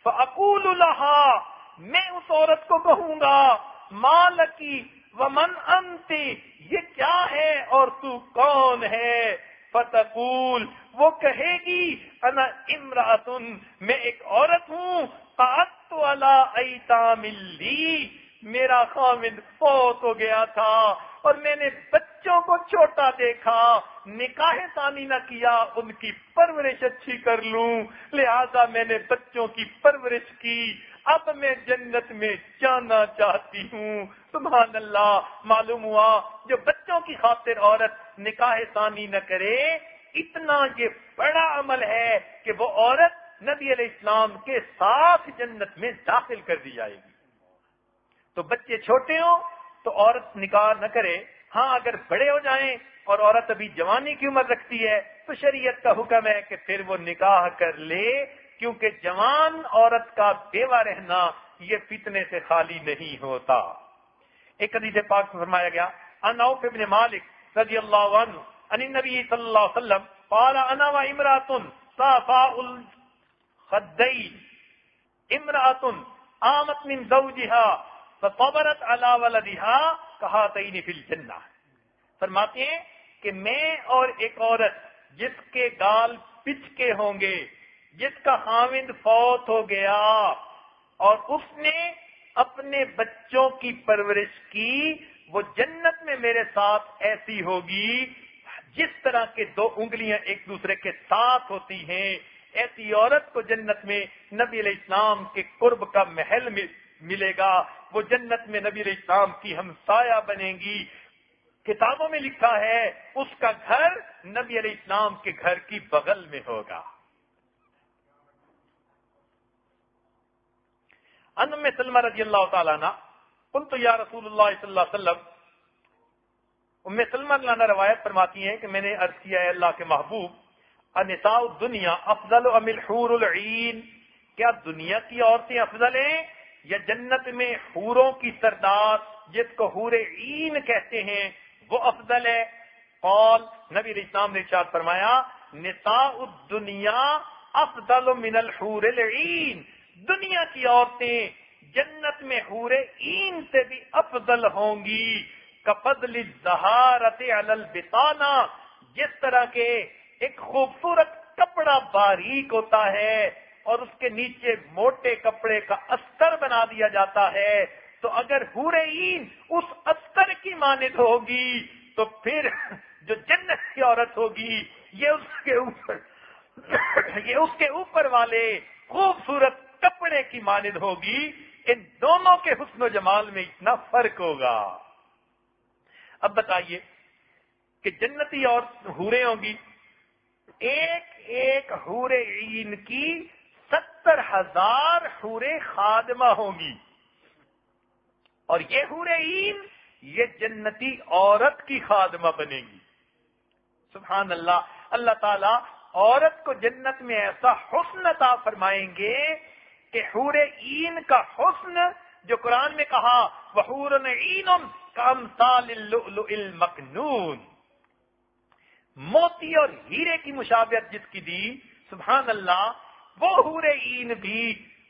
فَأَقُولُ لَهَا، میں اس عورت کو کہوں گا مَا لَكِ وَمَنْ أَنْتِ، یہ کیا ہے اور تو کون ہے؟ فتقول، وہ کہے گی انا امرأۃ، میں ایک عورت ہوں، قعدت علی ایتام لی، میرا خاوند فوت ہو گیا تھا اور میں نے بچوں کو چھوٹا دیکھا، نکاح ثانی نہ کیا، ان کی پرورش اچھی کر لوں، لہذا میں نے بچوں کی پرورش کی، اب میں جنت میں جانا چاہتی ہوں. سبحان اللہ. معلوم ہوا جو بچوں کی خاطر عورت نکاح ثانی نہ کرے، اتنا یہ بڑا عمل ہے کہ وہ عورت نبی علیہ السلام کے ساتھ جنت میں داخل کر دی جائے گی. تو بچے چھوٹے ہوں تو عورت نکاح نہ کرے. ہاں، اگر بڑے ہو جائیں اور عورت ابھی جوانی کی عمر رکھتی ہے تو شریعت کا حکم ہے کہ پھر وہ نکاح کر لے، کیونکہ جوان عورت کا بیوہ رہنا یہ فتنے سے خالی نہیں ہوتا۔ ایک حدیث پاک میں فرمایا گیا ان عوف بن مالک رضی اللہ عنہ ان النبی صلی اللہ علیہ وسلم قال انا وامرأة صافاء الخدين امرأة آمت من زوجها فصبرت على ولدها كهاتين في الجنة۔ فرماتے ہیں کہ میں اور ایک عورت جس کے گال پچ کے ہوں گے، جس کا خاوند فوت ہو گیا اور اس نے اپنے بچوں کی پرورش کی، وہ جنت میں میرے ساتھ ایسی ہوگی جس طرح کے دو انگلیاں ایک دوسرے کے ساتھ ہوتی ہیں۔ ایسی عورت کو جنت میں نبی علیہ السلام کے قرب کا محل ملے گا، وہ جنت میں نبی علیہ السلام کی ہمسایہ بنے گی۔ کتابوں میں لکھا ہے اس کا گھر نبی علیہ السلام کے گھر کی بغل میں ہوگا۔ ان ام سلمہ رضی اللہ تعالیٰ عنہ قلت یا رسول اللہ صلی اللہ علیہ وسلم، ام سلمہ عنہ روایت فرماتی ہیں کہ میں نے عرض کیا ہے اللہ کے محبوب، النساء الدنیا افضل ام الحور العین، کیا دنیا کی عورتیں افضل ہیں یا جنت میں حوروں کی سردار جس کو حور عین کہتے ہیں وہ افضل ہے؟ قال، نبی علیہ السلام نے ارشاد فرمایا نساء الدنیا افضل من الحور العین، دنیا کی عورتیں جنت میں حور عین سے بھی افضل ہوں گی۔ کفضل الزہارۃ علی البطانہ، جس طرح کے ایک خوبصورت کپڑا باریک ہوتا ہے اور اس کے نیچے موٹے کپڑے کا استر بنا دیا جاتا ہے، تو اگر حور عین اس استر کی مانند ہوگی تو پھر جو جنت کی عورت ہوگی یہ اس کے اوپر والے خوبصورت کپڑے کی مانند ہوگی۔ ان دونوں کے حسن و جمال میں اتنا فرق ہوگا۔ اب بتائیے کہ جنتی اور حوریں ہوں گی، ایک حور عین کی 70,000 حوریں خادمہ ہوں گی، اور یہ حور عین یہ جنتی عورت کی خادمہ بنے گی۔ سبحان اللہ، اللہ تعالیٰ عورت کو جنت میں ایسا حسن عطا فرمائیں گے کہ حور عین کا حسن جو قرآن میں کہا وحور عین کامثال اللؤلؤ المکنون، موتی اور ہیرے کی مشابہت جس کی دی، سبحان اللہ، وہ حور عین بھی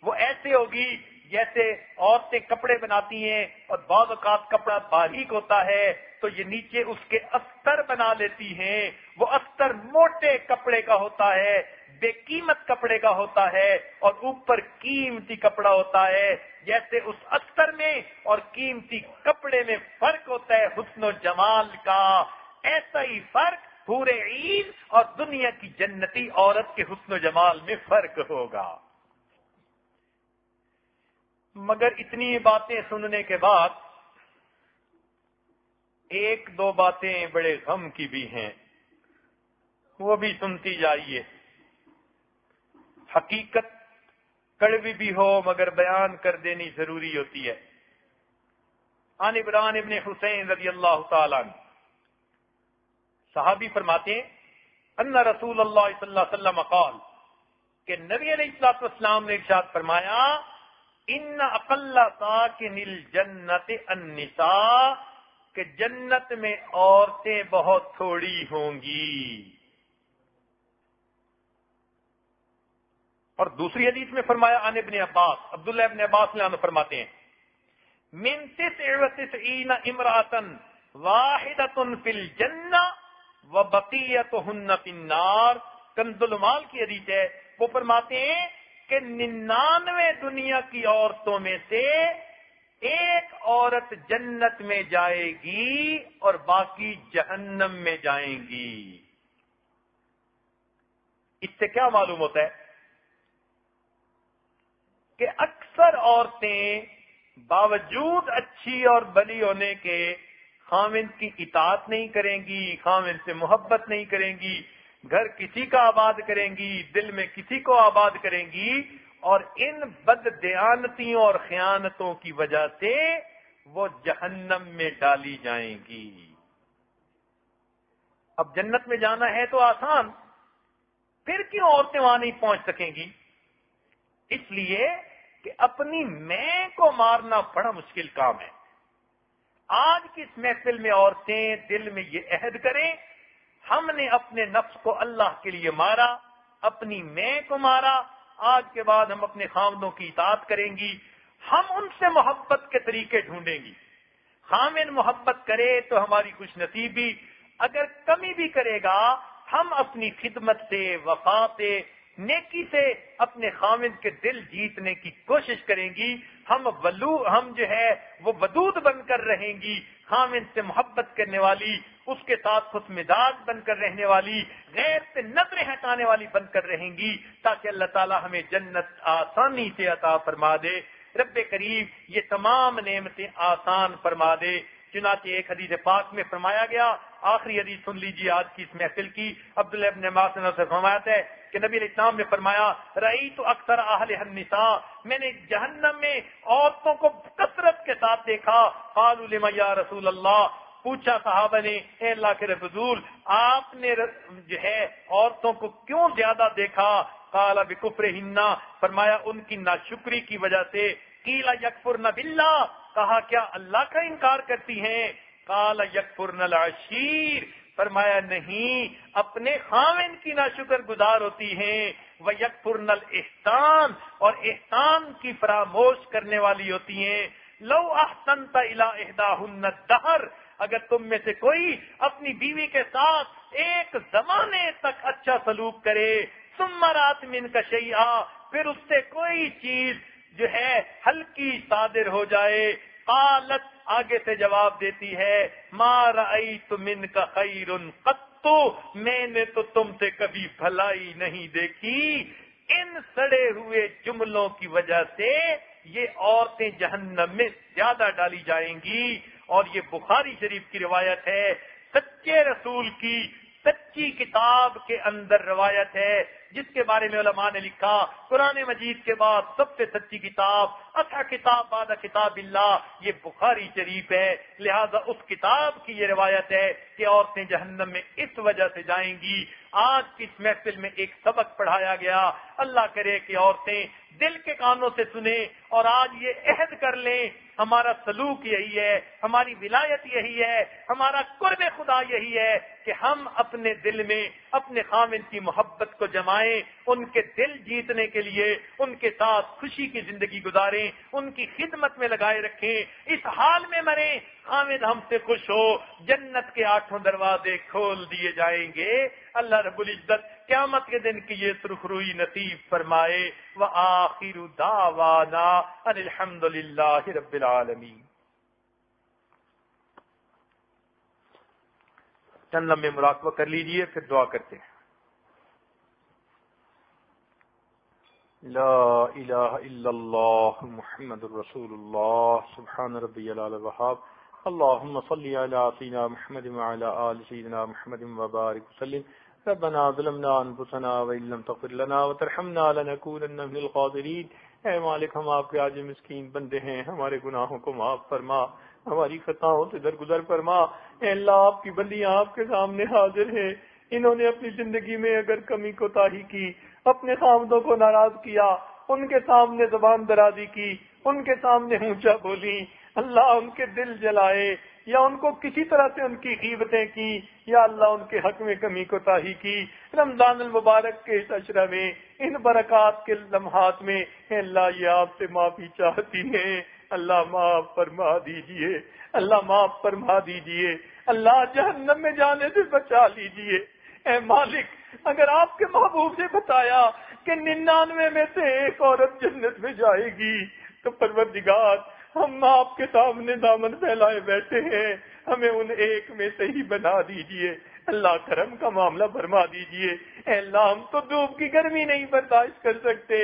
وہ ایسے ہوگی جیسے عورتیں کپڑے بناتی ہیں اور بعض اوقات کپڑا باریک ہوتا ہے تو یہ نیچے اس کے استر بنا لیتی ہیں، وہ استر موٹے کپڑے کا ہوتا ہے، بے قیمت کپڑے کا ہوتا ہے اور اوپر قیمتی کپڑا ہوتا ہے۔ جیسے اس استر میں اور قیمتی کپڑے میں فرق ہوتا ہے حسن و جمال کا، ایسا ہی فرق حور عین اور دنیا کی جنتی عورت کے حسن و جمال میں فرق ہوگا۔ مگر اتنی باتیں سننے کے بعد ایک دو باتیں بڑے غم کی بھی ہیں، وہ بھی سنتی جائیے۔ حقیقت کڑوی بھی ہو مگر بیان کر دینی ضروری ہوتی ہے۔ عن عمران ابن حسین رضی اللہ تعالیٰ عنہ، صحابی فرماتے ہیں ان رسول اللہ صلی اللہ علیہ وسلم قال، کہ نبی علیہ السلام نے ارشاد فرمایا ان اقل ساکن الجنت النساء، کہ جنت میں عورتیں بہت تھوڑی ہوں گی۔ اور دوسری حدیث میں فرمایا عن ابن عباس، عبداللہ ابن عباس عنہ فرماتے ہیں من 99 امرأة واحدة فی الجنہ وبقیتہن فی النار، کنز المال کی حدیث ہے، وہ فرماتے ہیں کہ 99 دنیا کی عورتوں میں سے ایک عورت جنت میں جائے گی اور باقی جہنم میں جائیں گی۔ اس سے کیا معلوم ہوتا ہے کہ اکثر عورتیں باوجود اچھی اور بلی ہونے کے خاوند کی اطاعت نہیں کریں گی، خاوند سے محبت نہیں کریں گی، گھر کسی کا آباد کریں گی، دل میں کسی کو آباد کریں گی، اور ان بد دیانتیوں اور خیانتوں کی وجہ سے وہ جہنم میں ڈالی جائیں گی۔ اب جنت میں جانا ہے تو آسان، پھر کیوں عورتیں وہاں نہیں پہنچ سکیں گی؟ اس لیے کہ اپنی میں کو مارنا بڑا مشکل کام ہے۔ آج کی اس محفل میں عورتیں دل میں یہ عہد کریں، ہم نے اپنے نفس کو اللہ کے لیے مارا، اپنی میں کو مارا، آج کے بعد ہم اپنے خامدوں کی اطاعت کریں گی، ہم ان سے محبت کے طریقے ڈھونڈیں گی۔ خامن محبت کرے تو ہماری خوش نصیبی، اگر کمی بھی کرے گا ہم اپنی خدمت سے، وفا سے، نیکی سے اپنے خامن کے دل جیتنے کی کوشش کریں گی۔ ہم جو ہے وہ ودود بن کر رہیں گی، خامن سے محبت کرنے والی، اس کے ساتھ خوش مزاج بن کر رہنے والی، غیر سے نظریں ہٹانے والی بن کر رہیں گی، تاکہ اللہ تعالی ہمیں جنت آسانی سے عطا فرما دے۔ رب کریم یہ تمام نعمتیں آسان فرما دے۔ چنانچہ ایک حدیث پاک میں فرمایا گیا، آخری حدیث سن لیجیے آج کی اس محفل کی، عبداللہ ابن عباس سے فرمایا ہے کہ نبی علیہ السلام نے فرمایا، رأیت اکثر اہل النساء، میں نے جہنم میں عورتوں کو کثرت کے ساتھ دیکھا۔ قالوا لما یا رسول اللہ، پوچھا صحابہ نے، اے اللہ کے رسول آپ نے جو ہے عورتوں کو کیوں زیادہ دیکھا؟ قال بکفرہن، فرمایا ان کی ناشکری کی وجہ سے۔ قیل یکفرن باللہ، کہا کیا اللہ کا انکار کرتی ہیں؟ قال یکفرن العشیر، فرمایا نہیں، اپنے خاوند کی ناشکر گزار ہوتی ہیں۔ وَيَكْفُرْنَ الْإِحْسَانَ، اور احسان کی فراموش کرنے والی ہوتی ہیں۔ لَوْ أَحْسَنْتَ إِلَىٰ إِحْدَاهُنَّ الدَّهْرَ، اگر تم میں سے کوئی اپنی بیوی کے ساتھ ایک زمانے تک اچھا سلوک کرے، ثُمَّ رَأَتْ مِنْكَ شَيْئًا، پھر اس سے کوئی چیز جو ہے ہلکی صادر ہو جائے، قالت، آگے سے جواب دیتی ہے، ما رأیت منک خیر قط، میں نے تو تم سے کبھی بھلائی نہیں دیکھی۔ ان سڑے ہوئے جملوں کی وجہ سے یہ عورتیں جہنم میں زیادہ ڈالی جائیں گی، اور یہ بخاری شریف کی روایت ہے، سچے رسول کی سچی کتاب کے اندر روایت ہے، جس کے بارے میں علماء نے لکھا، قرآن مجید کے بعد سب سے سچی کتاب، اصح کتاب بعد کتاب اللہ، یہ بخاری شریف ہے۔ لہذا اس کتاب کی یہ روایت ہے کہ عورتیں جہنم میں اس وجہ سے جائیں گی۔ آج کی اس محفل میں ایک سبق پڑھایا گیا، اللہ کرے کہ عورتیں دل کے کانوں سے سنیں اور آج یہ عہد کر لیں، ہمارا سلوک یہی ہے، ہماری ولایت یہی ہے، ہمارا قرب خدا یہی ہے کہ ہم اپنے دل میں اپنے خامن کی محبت کو جمائیں، ان کے دل جیتنے کے لیے ان کے ساتھ خوشی کی زندگی گزاریں، ان کی خدمت میں لگائے رکھیں، اس حال میں مریں خامن ہم سے خوش ہو، جنت کے 8 دروازے کھول دیے جائیں گے۔ اللہ رب العزت قیامت کے دن کی یہ سرخ روئی نصیب فرمائے۔ وآخر دعوانا ان الحمد للہ رب العالمین۔ چند لمحے مراقبہ کر لیجئے، پھر دعا کرتے ہیں۔ لا الہ الا اللہ محمد رسول اللہ، سبحان ربی العلی الوہاب، اللہم صلی علی سیدنا محمد وعلی آل سیدنا محمد وبارک وسلم۔ ربنا ظلمنا انفسنا وان لم تغفر لنا وترحمنا لنکونن من الخاسرین۔ اے مالک، ہم آپ کے عاجز مسکین بندے ہیں، ہمارے گناہوں کو معاف فرما، ہماری خطاؤں سے درگزر فرما۔ اے اللہ، آپ کی بندیاں آپ کے سامنے حاضر ہیں، انہوں نے اپنی زندگی میں اگر کمی کوتاہی کی، اپنے خامدوں کو ناراض کیا، ان کے سامنے زبان درازی کی، ان کے سامنے اونچا بولی، اللہ ان کے دل جلائے، یا ان کو کسی طرح سے ان کی غیبتیں کی، یا اللہ ان کے حق میں کمی کوتاہی کی، رمضان المبارک کے اس عشرہ میں، ان برکات کے لمحات میں، اے اللہ یہ آپ سے معافی چاہتی ہیں، اللہ معاف فرما دیجئے، اللہ معاف فرما دیجئے، اللہ جہنم میں جانے سے بچا لیجئے۔ اے مالک، اگر آپ کے محبوب سے بتایا کہ 99 میں سے ایک عورت جنت میں جائے گی، تو پروردگار ہم آپ کے سامنے دامن پھیلائے بیٹھے ہیں، ہمیں ان ایک میں سے ہی بنا دیجئے۔ اللہ کرم کا معاملہ فرما دیجئے۔ اے اللہ، ہم تو دھوپ کی گرمی نہیں برداشت کر سکتے،